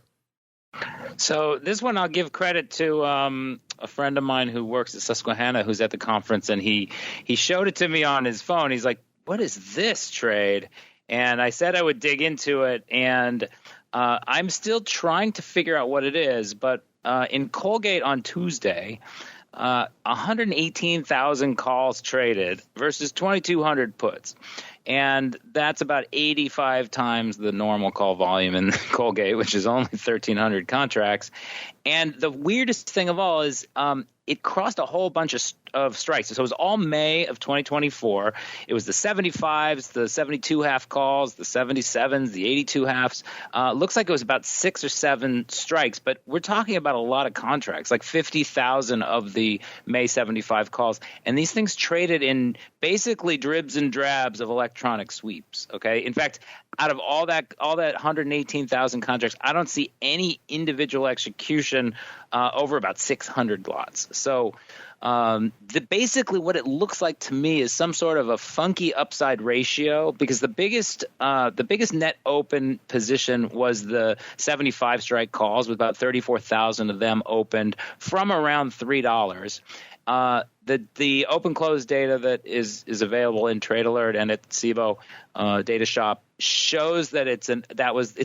Speaker 5: So this one I'll give credit to a friend of mine who works at Susquehanna who's at the conference, and he showed it to me on his phone. He's like, what is this trade? And I said I would dig into it, and I'm still trying to figure out what it is. But in Colgate on Tuesday, 118,000 calls traded versus 2,200 puts. And that's about 85 times the normal call volume in Colgate, which is only 1,300 contracts. And the weirdest thing of all is it crossed a whole bunch of strikes. So it was all May of 2024. It was the 75s, the 72 half calls, the 77s, the 82 halves. Looks like it was about 6 or 7 strikes, but we're talking about a lot of contracts, like 50,000 of the May 75 calls. And these things traded in basically dribs and drabs of electronic sweeps. Okay. In fact, out of all that 118,000 contracts, I don't see any individual execution over about 600 lots. So basically what it looks like to me is some sort of a funky upside ratio, because the biggest net open position was the 75 strike calls, with about 34,000 of them opened from around $3. The open close data that is available in Trade Alert and at CBOE Data Shop shows that it's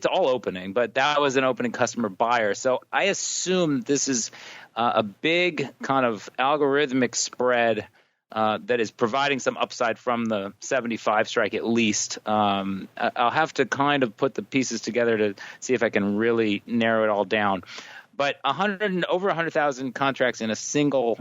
Speaker 5: all opening, but that was an opening customer buyer. So I assume this is a big kind of algorithmic spread that is providing some upside from the 75 strike at least. I'll have to kind of put the pieces together to see if I can really narrow it all down. But over 100,000 contracts in a single.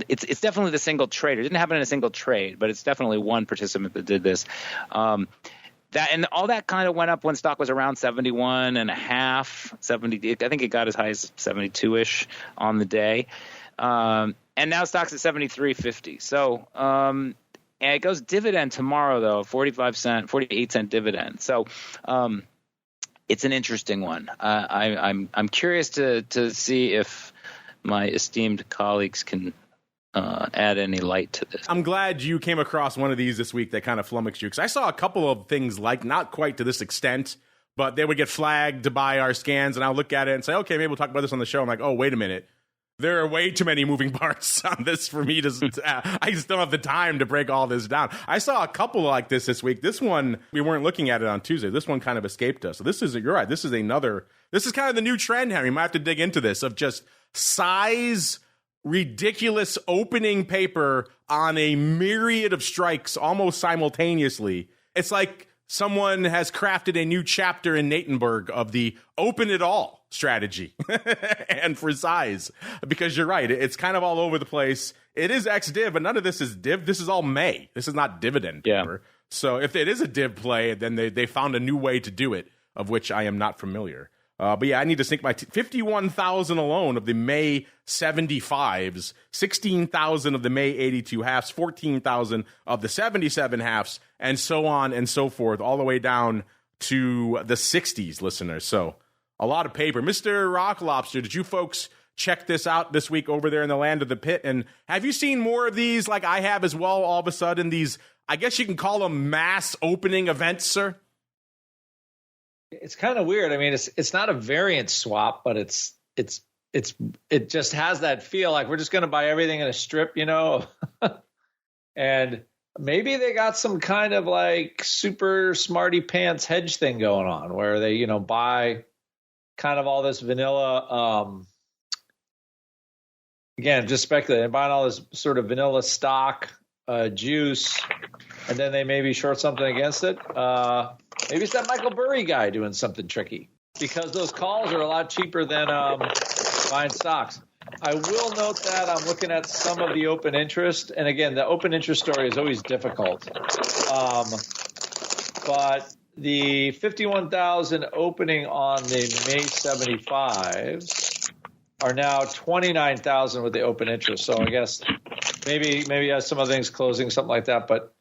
Speaker 5: It's definitely the single trade. It didn't happen in a single trade, but it's definitely one participant that did this. That and all that kind of went up when stock was around 71 and a half, 70. I think it got as high as 72-ish on the day. And now stock's at 73.50. So, and it goes dividend tomorrow though, 48 cent dividend. So, it's an interesting one. I'm curious to see if my esteemed colleagues can add any light to this.
Speaker 2: I'm glad you came across one of these this week that kind of flummoxed you, because I saw a couple of things like, not quite to this extent, but they would get flagged by our scans, and I'll look at it and say, okay, maybe we'll talk about this on the show. I'm like, oh, wait a minute. There are way too many moving parts on this for me to I just don't have the time to break all this down. I saw a couple like this week. This one, we weren't looking at it on Tuesday. This one kind of escaped us. So you're right. This is kind of the new trend, Henry. You might have to dig into this, of just size, ridiculous opening paper on a myriad of strikes almost simultaneously. It's like someone has crafted a new chapter in Natenberg of the open it all strategy and for size, because you're right. It's kind of all over the place. It is ex-div, but none of this is div. This is all May. This is not dividend paper. So if it is a div play, then they found a new way to do it, of which I am not familiar. But yeah, I need to sink my 51,000 alone of the May 75s, 16,000 of the May 82 halves, 14,000 of the 77 halves, and so on and so forth, all the way down to the 60s, listeners. So a lot of paper. Mr. Rock Lobster, did you folks check this out this week over there in the land of the pit? And have you seen more of these like I have as well, all of a sudden, these, I guess you can call them mass opening events, sir?
Speaker 4: It's kind of weird. I mean, it's not a variance swap, but it just has that feel like we're just going to buy everything in a strip, and maybe they got some kind of like super smarty pants hedge thing going on where they, buy kind of all this vanilla, again, just speculating, buying all this sort of vanilla stock juice, and then they maybe short something against it. Maybe it's that Michael Burry guy doing something tricky, because those calls are a lot cheaper than buying stocks. I will note that I'm looking at some of the open interest. And again, the open interest story is always difficult. But the 51,000 opening on the May 75s are now 29,000 with the open interest. So I guess maybe some other things closing, something like that. But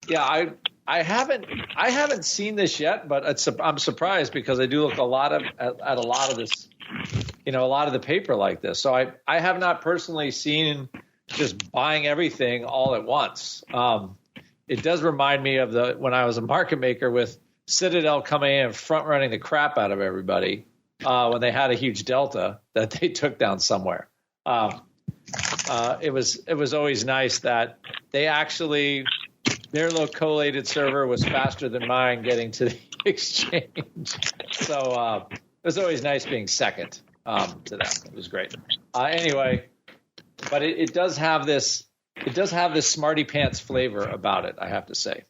Speaker 4: yeah, I haven't seen this yet, but I'm surprised, because I do look at a lot of this, a lot of the paper like this. So I have not personally seen just buying everything all at once. It does remind me of when I was a market maker with Citadel coming in and front running the crap out of everybody when they had a huge delta that they took down somewhere. It was always nice that they actually, their little collated server was faster than mine getting to the exchange. So it was always nice being second to them. It was great. Anyway, but it does have this smarty pants flavor about it, I have to say.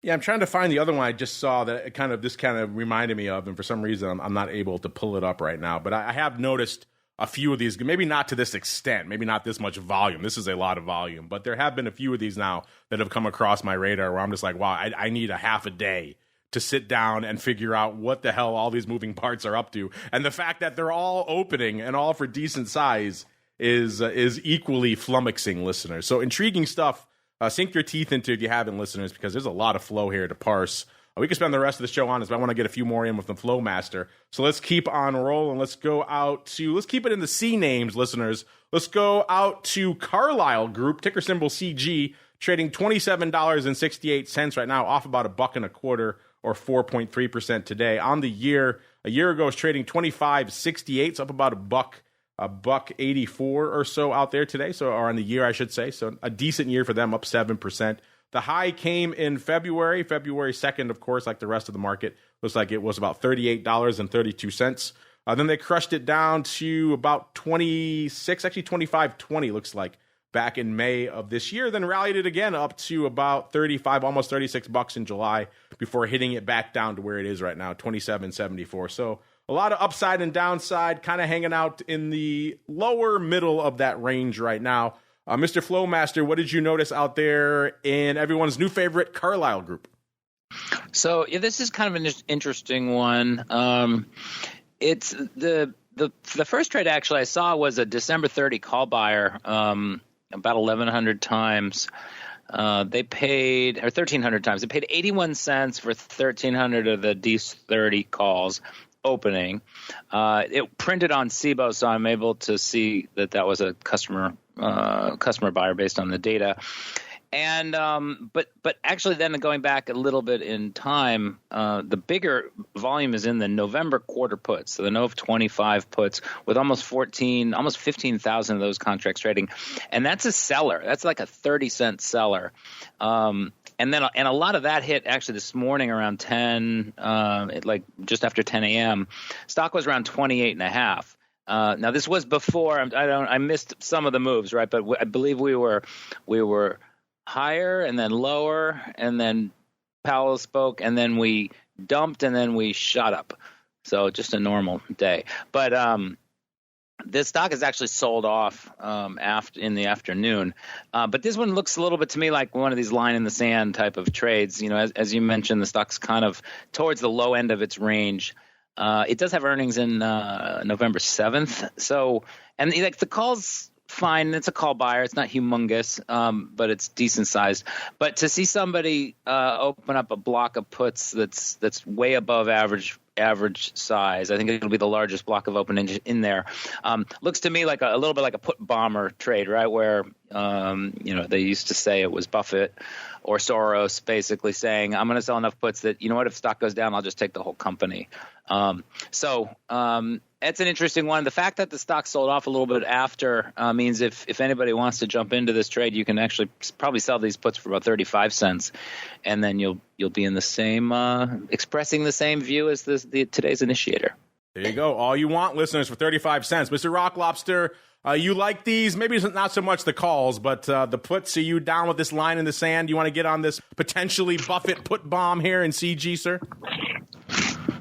Speaker 2: Yeah, I'm trying to find the other one I just saw that this kind of reminded me of, and for some reason I'm not able to pull it up right now. But I have noticed a few of these, maybe not to this extent, maybe not this much volume. This is a lot of volume, but there have been a few of these now that have come across my radar where I'm just like, wow, I need a half a day to sit down and figure out what the hell all these moving parts are up to. And the fact that they're all opening and all for decent size is equally flummoxing, listeners. So intriguing stuff. Sink your teeth into if you haven't, listeners, because there's a lot of flow here to parse. We can spend the rest of the show on this, but I want to get a few more in with the FLOWMASTER. So let's keep on rolling. Let's keep it in the C names, listeners. Let's go out to Carlyle Group, ticker symbol CG, trading $27.68 right now, off about $1.25 or 4.3% today. On the year, a year ago, it was trading $25.68, it's up about $1.84 or so out there today, or on the year, I should say. So a decent year for them, up 7%. The high came in February 2nd, of course, like the rest of the market. Looks like it was about $38.32. Then they crushed it down to about 25.20, looks like, back in May of this year. Then rallied it again up to about 35, almost $36 in July, before hitting it back down to where it is right now, 27.74. So a lot of upside and downside, kind of hanging out in the lower middle of that range right now. Mr. Flowmaster, what did you notice out there in everyone's new favorite Carlyle group?
Speaker 5: So this is kind of an interesting one. It's the first trade actually I saw was a December 30 call buyer, about 1,100 times. They paid, or 1,300 times. They paid 81 cents for 1,300 of the D30 calls opening. It printed on CBOE, so I'm able to see that was a customer buyer based on the data. And but actually then going back a little bit in time, the bigger volume is in the November quarter puts, so the Nov 25 puts with almost 15,000 of those contracts trading. And that's a seller. That's like a 30-cent seller. And a lot of that hit actually this morning around 10, like just after 10 a.m. Stock was around 28.5. Now this was before I missed some of the moves, right? But I believe we were higher and then lower, and then Powell spoke, and then we dumped, and then we shot up. So just a normal day. But this stock is actually sold off in the afternoon. But this one looks a little bit to me like one of these line in the sand type of trades. You know, as you mentioned, the stock's kind of towards the low end of its range. It does have earnings in November 7th. So, and like the calls, fine. It's a call buyer. It's not humongous, but it's decent sized. But to see somebody open up a block of puts that's way above average size, I think it'll be the largest block of open in there. Looks to me like a little bit like a put bomber trade, right? Where they used to say it was Buffett or Soros basically saying, I'm going to sell enough puts that, you know what, if stock goes down, I'll just take the whole company. So it's an interesting one. The fact that the stock sold off a little bit after means if anybody wants to jump into this trade, you can actually probably sell these puts for about 35 cents, and then you'll be in the same expressing the same view as today's initiator.
Speaker 2: There you go. All you want, listeners, for 35 cents. Mr. Rock Lobster, you like these? Maybe it's not so much the calls, but the puts. Are you down with this line in the sand? You want to get on this potentially Buffett put bomb here in CG, sir?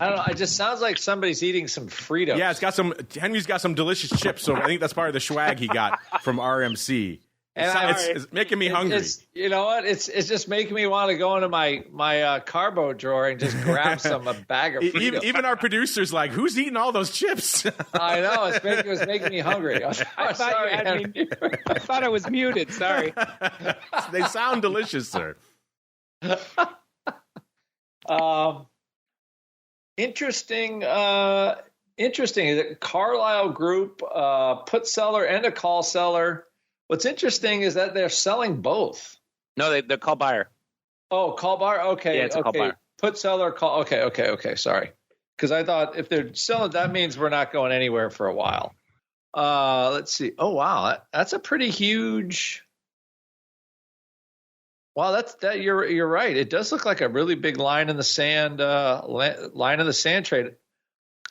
Speaker 4: I don't know. It just sounds like somebody's eating some Fritos.
Speaker 2: Yeah, Henry's got some delicious chips, so I think that's part of the swag he got from RMC. And it's making me hungry.
Speaker 4: You know what? It's just making me want to go into my carbo drawer and just grab a bag of Fritos.
Speaker 2: Even our producer's like, who's eating all those chips?
Speaker 4: I know. It was making me hungry. I
Speaker 5: thought I was muted. Sorry.
Speaker 2: They sound delicious, sir.
Speaker 4: Interesting. The Carlyle Group, put seller and a call seller. What's interesting is that they're selling both.
Speaker 5: No, they're call buyer.
Speaker 4: Oh, call buyer. Okay,
Speaker 5: yeah, it's a call buyer.
Speaker 4: Put seller, call. Okay. Sorry, because I thought if they're selling, that means we're not going anywhere for a while. Let's see. Oh wow, that's a pretty huge. Wow, that you're right. It does look like a really big line in the sand. Line in the sand trade.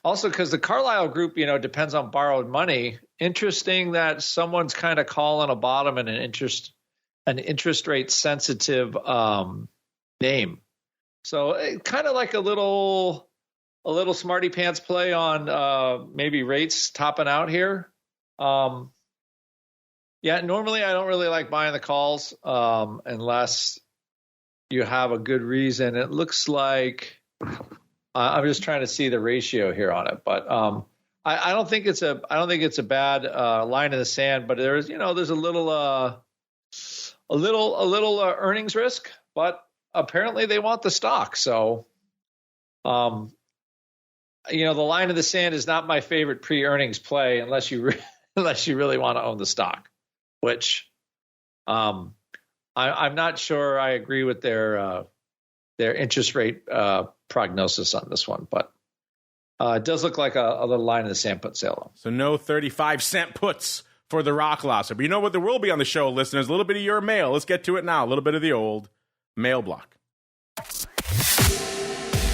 Speaker 4: Also, because the Carlyle Group, depends on borrowed money. Interesting that someone's kind of calling a bottom in an interest rate sensitive name. So kind of like a little smarty pants play on maybe rates topping out here. Yeah, normally I don't really like buying the calls unless you have a good reason. It looks like I'm just trying to see the ratio here on it, but I don't think it's a bad line in the sand. But there's a little earnings risk, but apparently they want the stock. So the line in the sand is not my favorite pre-earnings play unless you really want to own the stock, which I'm not sure I agree with their interest rate prognosis on this one, but it does look like a little line in the sand put sale.
Speaker 2: So no 35-cent puts for the Rock Lobster. But you know what there will be on the show, listeners? A little bit of your mail. Let's get to it now. A little bit of the old mail block.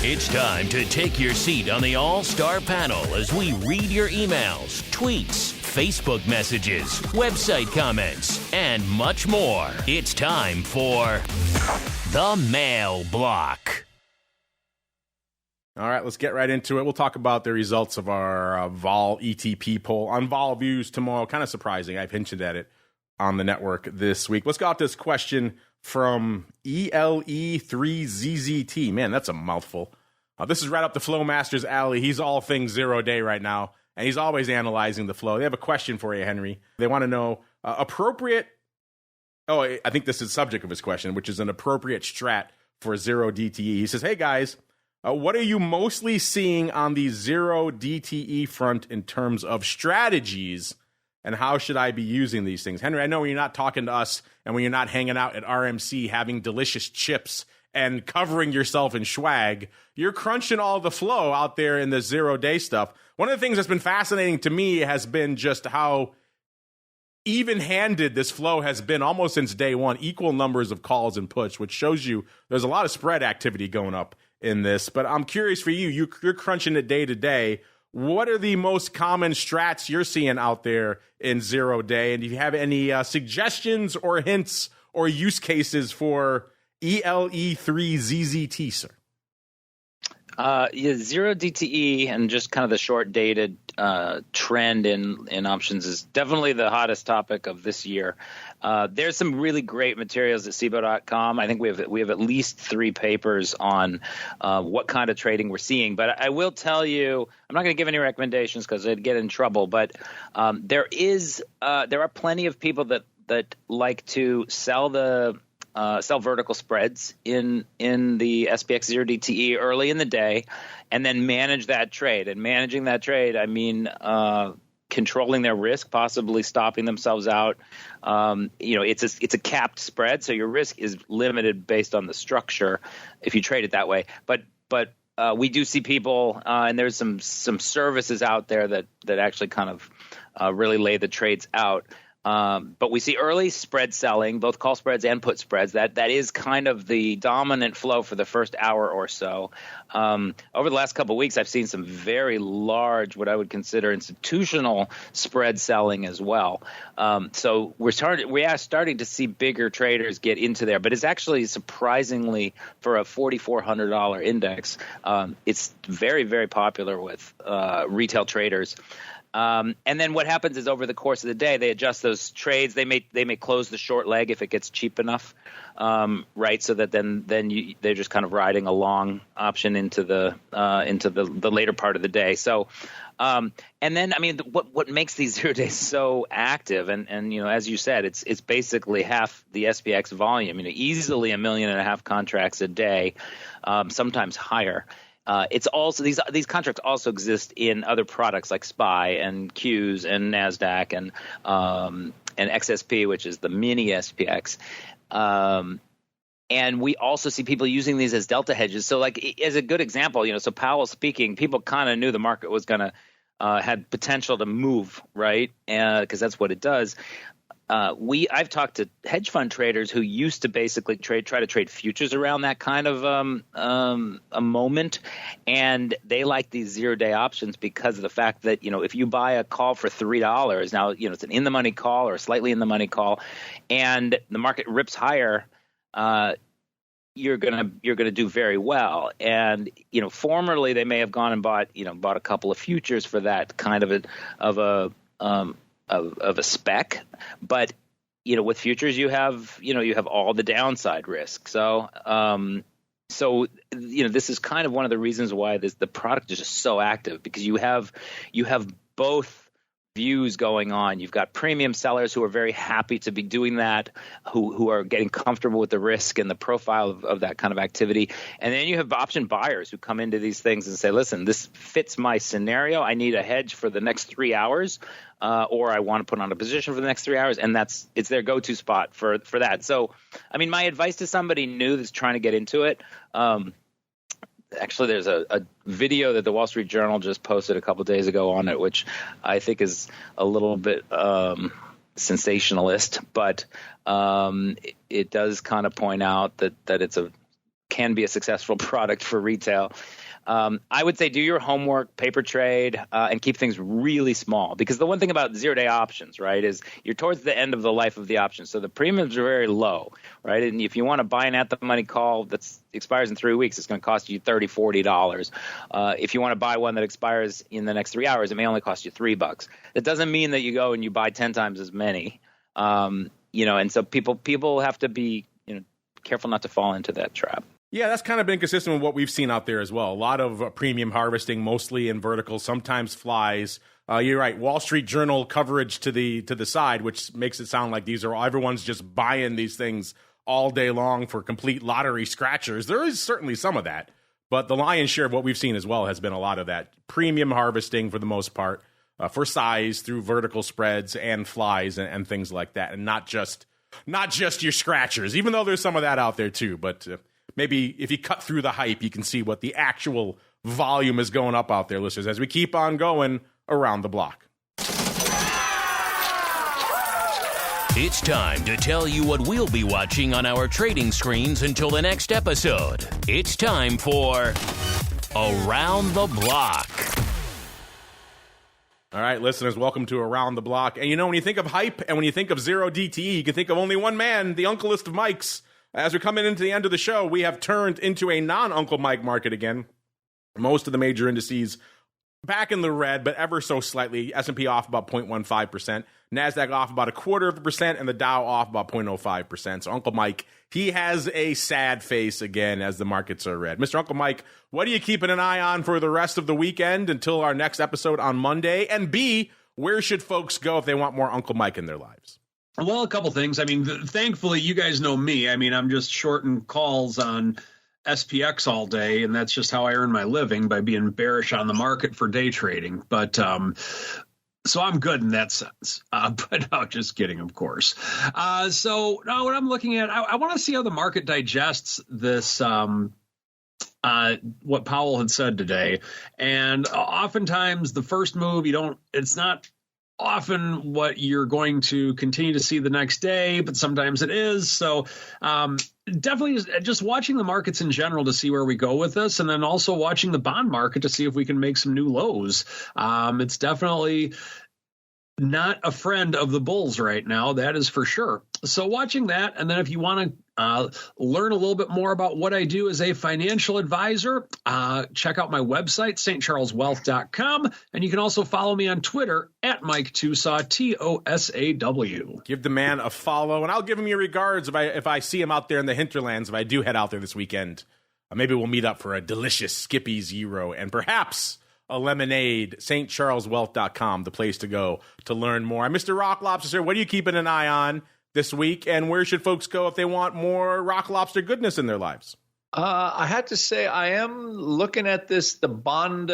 Speaker 1: It's time to take your seat on the All-Star panel as we read your emails, tweets, Facebook messages, website comments, and much more. It's time for the Mail Block.
Speaker 2: All right, let's get right into it. We'll talk about the results of our Vol ETP poll on Vol Views tomorrow. Kind of surprising. I've hinted at it on the network this week. Let's go out this question from ELE3ZZT. Man, that's a mouthful. This is right up the FLOWMASTER's alley. He's all things 0 day right now, and he's always analyzing the flow. They have a question for you, Henry. They want to know appropriate. Oh, I think this is the subject of his question, which is an appropriate strat for 0 DTE. He says, hey, guys, what are you mostly seeing on the 0 DTE front in terms of strategies, and how should I be using these things? Henry, I know when you're not talking to us and when you're not hanging out at RMC having delicious chips and covering yourself in swag, you're crunching all the flow out there in the 0 day stuff. One of the things that's been fascinating to me has been just how even-handed this flow has been almost since day one, equal numbers of calls and puts, which shows you there's a lot of spread activity going up in this. But I'm curious for you, you're crunching it day to day. What are the most common strats you're seeing out there in 0 day? And do you have any suggestions or hints or use cases for ELE3ZZT, sir?
Speaker 5: 0 DTE and just kind of the short dated trend in options is definitely the hottest topic of this year. There's some really great materials at CBOE.com. I think we have at least 3 papers on what kind of trading we're seeing. But I will tell you, I'm not going to give any recommendations because I'd get in trouble. But there are plenty of people that like to sell vertical spreads in the SPX 0 DTE early in the day, and then manage that trade. And managing that trade, I mean controlling their risk, possibly stopping themselves out. It's a capped spread, so your risk is limited based on the structure if you trade it that way. But we do see people, and there's some services out there that actually kind of really lay the trades out. But we see early spread selling, both call spreads and put spreads. That is kind of the dominant flow for the first hour or so. Over the last couple of weeks, I've seen some very large, what I would consider institutional spread selling as well. So we are starting to see bigger traders get into there. But it's actually surprisingly, for a $4,400 index, it's very, very popular with retail traders. And then what happens is over the course of the day, they adjust those trades. They may close the short leg if it gets cheap enough, right? So that then they're just kind of riding a long option into the later part of the day. So, and then I mean, what makes these 0 days so active? And as you said, it's basically half the SPX volume. Easily 1.5 million contracts a day, sometimes higher. It's also these contracts also exist in other products like SPY and Qs and NASDAQ and XSP, which is the mini SPX. And we also see people using these as delta hedges. So like as a good example, so Powell speaking, people kind of knew the market was going to had potential to move, right? Because that's what it does. I've talked to hedge fund traders who used to basically try to trade futures around that kind of a moment, and they like these 0 day options because of the fact that if you buy a call for $3 now, it's an in the money call or slightly in the money call, and the market rips higher, you're gonna do very well. And formerly they may have gone and bought a couple of futures for that kind of a spec, but with futures you have all the downside risk. So this is kind of one of the reasons why the product is just so active, because you have both views going on. You've got premium sellers who are very happy to be doing that, who are getting comfortable with the risk and the profile of that kind of activity. And then you have option buyers who come into these things and say, listen, this fits my scenario. I need a hedge for the next 3 hours, or I want to put on a position for the next 3 hours. And it's their go-to spot for that. So, I mean, my advice to somebody new that's trying to get into it, actually, there's a video that the Wall Street Journal just posted a couple of days ago on it, which I think is a little bit sensationalist, but it does kind of point out that can be a successful product for retail. I would say do your homework, paper trade, and keep things really small. Because the one thing about zero-day options, right, is you're towards the end of the life of the option. So the premiums are very low, right? And if you want to buy an at-the-money call that expires in 3 weeks, it's going to cost you $30, $40. If you want to buy one that expires in the next 3 hours, it may only cost you $3. That doesn't mean that you go and you buy 10 times as many. And so people have to be, careful not to fall into that trap.
Speaker 2: Yeah, that's kind of been consistent with what we've seen out there as well. A lot of premium harvesting, mostly in vertical, sometimes flies. You're right. Wall Street Journal coverage to the side, which makes it sound like everyone's just buying these things all day long for complete lottery scratchers. There is certainly some of that, but the lion's share of what we've seen as well has been a lot of that premium harvesting for the most part, for size through vertical spreads and flies and things like that, and not just your scratchers. Even though there's some of that out there too, but. Maybe if you cut through the hype, you can see what the actual volume is going up out there, listeners, as we keep on going around the block.
Speaker 1: It's time to tell you what we'll be watching on our trading screens until the next episode. It's time for Around the Block.
Speaker 2: All right, listeners, welcome to Around the Block. And when you think of hype and when you think of zero DTE, you can think of only one man, the Uncle-list of Mikes. As we're coming into the end of the show, we have turned into a non-Uncle Mike market again. Most of the major indices back in the red, but ever so slightly. S&P off about 0.15%, NASDAQ off about 0.25%, and the Dow off about 0.05%. So Uncle Mike, he has a sad face again as the markets are red. Mr. Uncle Mike, what are you keeping an eye on for the rest of the weekend until our next episode on Monday? And B, where should folks go if they want more Uncle Mike in their lives?
Speaker 3: Well, a couple things. I mean, thankfully, you guys know me. I mean, I'm just shorting calls on SPX all day, and that's just how I earn my living, by being bearish on the market for day trading. But so I'm good in that sense. But no, just kidding, of course. So no, what I'm looking at, I want to see how the market digests this. What Powell had said today. And oftentimes the first move, it's not often what you're going to continue to see the next day, but sometimes it is. So definitely just watching the markets in general to see where we go with this, and then also watching the bond market to see if we can make some new lows. It's definitely not a friend of the bulls right now, that is for sure. So watching that, and then if you want to learn a little bit more about what I do as a financial advisor, check out my website, stcharleswealth.com, and you can also follow me on Twitter at Mike TOSAW, TOSAW.
Speaker 2: Give the man a follow, and I'll give him your regards if I see him out there in the hinterlands, if I do head out there this weekend. Maybe we'll meet up for a delicious Skippy Zero and perhaps a lemonade. stcharleswealth.com, the place to go to learn more. I'm Mr. Rock Lobster, sir. What are you keeping an eye on this week, and where should folks go if they want more Rock Lobster goodness in their lives?
Speaker 4: I had to say, I am looking at this, the bonds.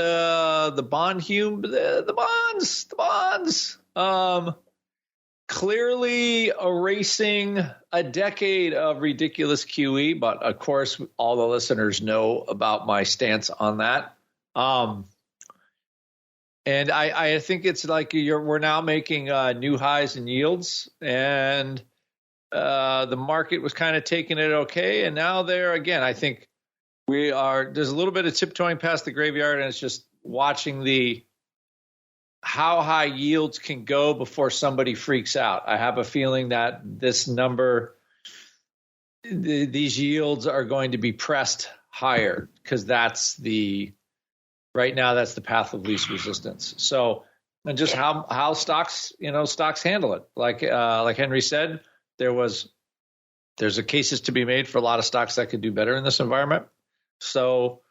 Speaker 4: Clearly erasing a decade of ridiculous QE, but of course, all the listeners know about my stance on that. And I think it's like we're now making new highs in yields, and the market was kind of taking it okay. And now there again, I think there's a little bit of tiptoeing past the graveyard, and it's just watching how high yields can go before somebody freaks out. I have a feeling that this number, these yields are going to be pressed higher, because right now, that's the path of least resistance. So, and just how stocks handle it. Like Henry said, there's a cases to be made for a lot of stocks that could do better in this environment. So,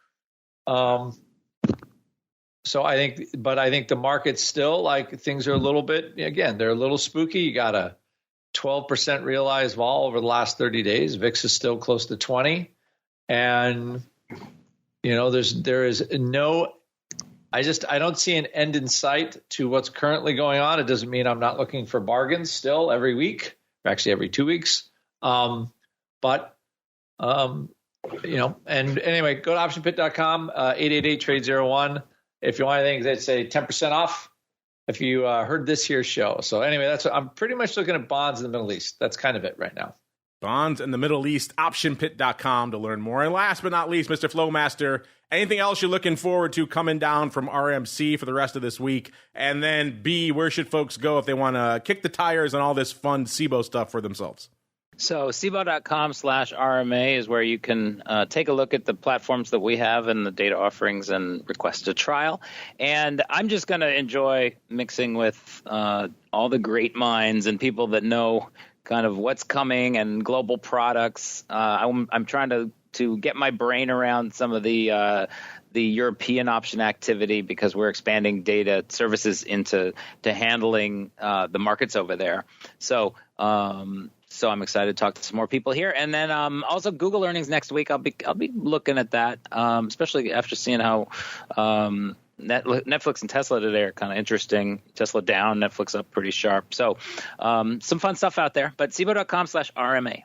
Speaker 4: I think the market's still, like, things are a little bit, again, they're a little spooky. You got a 12% realized vol over the last 30 days. VIX is still close to 20, and there is no, I don't see an end in sight to what's currently going on. It doesn't mean I'm not looking for bargains still every week, or actually every 2 weeks. And anyway, go to optionpit.com, 888-TRADE-01. If you want anything, they'd say 10% off if you heard this here show. So anyway, I'm pretty much looking at bonds in the Middle East. That's kind of it right now.
Speaker 2: Bonds in the Middle East, optionpit.com to learn more. And last but not least, Mr. Flowmaster, anything else you're looking forward to coming down from RMC for the rest of this week? And then B, where should folks go if they want to kick the tires on all this fun CBOE stuff for themselves?
Speaker 5: So CBOE.com/RMA is where you can take a look at the platforms that we have and the data offerings and request a trial. And I'm just going to enjoy mixing with all the great minds and people that know kind of what's coming and global products. I'm trying to get my brain around some of the European option activity because we're expanding data services into handling the markets over there. So I'm excited to talk to some more people here. And then also Google earnings next week. I'll be looking at that, especially after seeing how Netflix and Tesla today are kind of interesting. Tesla down, Netflix up pretty sharp. So some fun stuff out there. But CBOE.com/RMA.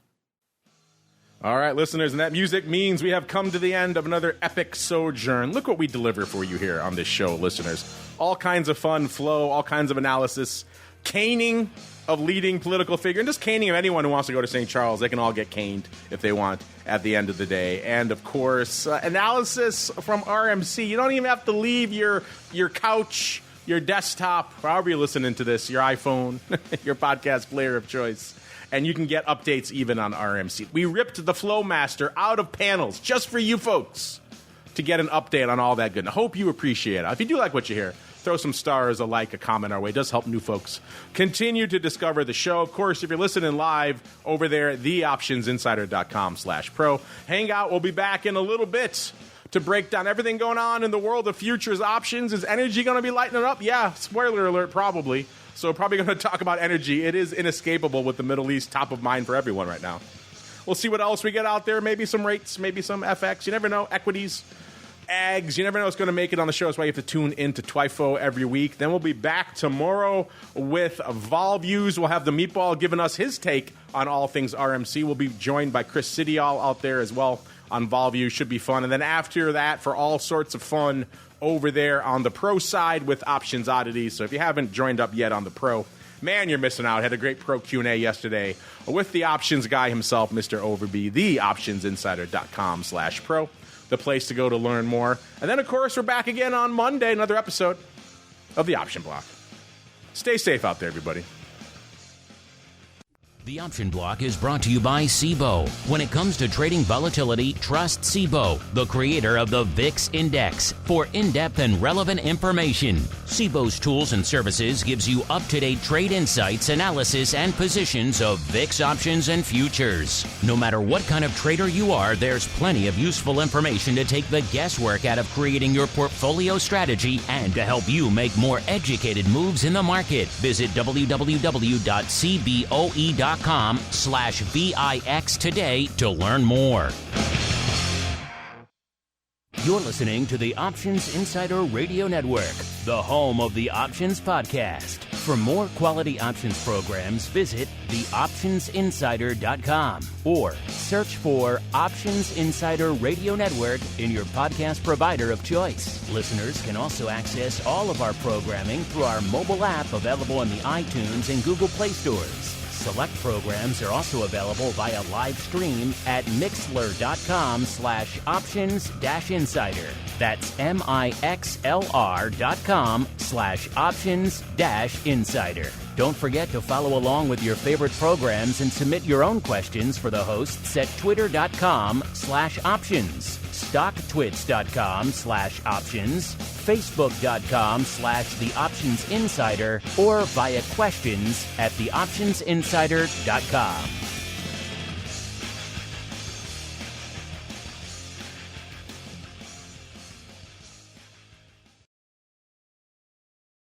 Speaker 2: All right, listeners, and that music means we have come to the end of another epic sojourn. Look what we deliver for you here on this show, listeners. All kinds of fun flow, all kinds of analysis, caning of leading political figure, and just caning of anyone who wants to go to St. Charles. They can all get caned if they want at the end of the day. And, of course, analysis from RMC. You don't even have to leave your couch, your desktop, however you're listening to this, your iPhone, your podcast player of choice. And you can get updates even on RMC. We ripped the FLOWMASTER out of panels just for you folks to get an update on all that good. I hope you appreciate it. If you do like what you hear, throw some stars, a like, a comment our way. It does help new folks continue to discover the show. Of course, if you're listening live over there at theoptionsinsider.com/pro. Hang out. We'll be back in a little bit to break down everything going on in the world of futures options. Is energy going to be lighting it up? Yeah, spoiler alert, probably. So probably going to talk about energy. It is inescapable with the Middle East top of mind for everyone right now. We'll see what else we get out there. Maybe some rates, maybe some FX. You never know. Equities, ags. You never know what's going to make it on the show. That's why you have to tune into TWIFO every week. Then we'll be back tomorrow with Vol Views. We'll have the Meatball giving us his take on all things RMC. We'll be joined by Chris Sidial out there as well on Vol Views. Should be fun. And then after that, for all sorts of fun over there on the pro side with Options Oddities. So if you haven't joined up yet on the pro, man, you're missing out. Had a great pro Q&A yesterday with the options guy himself, Mr. Overby, theoptionsinsider.com/pro, the place to go to learn more. And then, of course, we're back again on Monday, another episode of The Option Block. Stay safe out there, everybody.
Speaker 1: The Option Block is brought to you by CBOE. When it comes to trading volatility, trust CBOE, the creator of the VIX Index, for in-depth and relevant information. CBOE's tools and services gives you up-to-date trade insights, analysis, and positions of VIX options and futures. No matter what kind of trader you are, there's plenty of useful information to take the guesswork out of creating your portfolio strategy and to help you make more educated moves in the market. Visit www.cboe.com/VIX today to learn more. You're listening to the Options Insider Radio Network, the home of the Options Podcast. For more quality options programs, visit theoptionsinsider.com or search for Options Insider Radio Network in your podcast provider of choice. Listeners can also access all of our programming through our mobile app available in the iTunes and Google Play stores. Select programs are also available via live stream at mixlr.com/options-insider. That's mixlr.com/options-insider. Don't forget to follow along with your favorite programs and submit your own questions for the hosts at twitter.com/options, stocktwits.com/options, facebook.com/theoptionsinsider, or via questions at theoptionsinsider.com.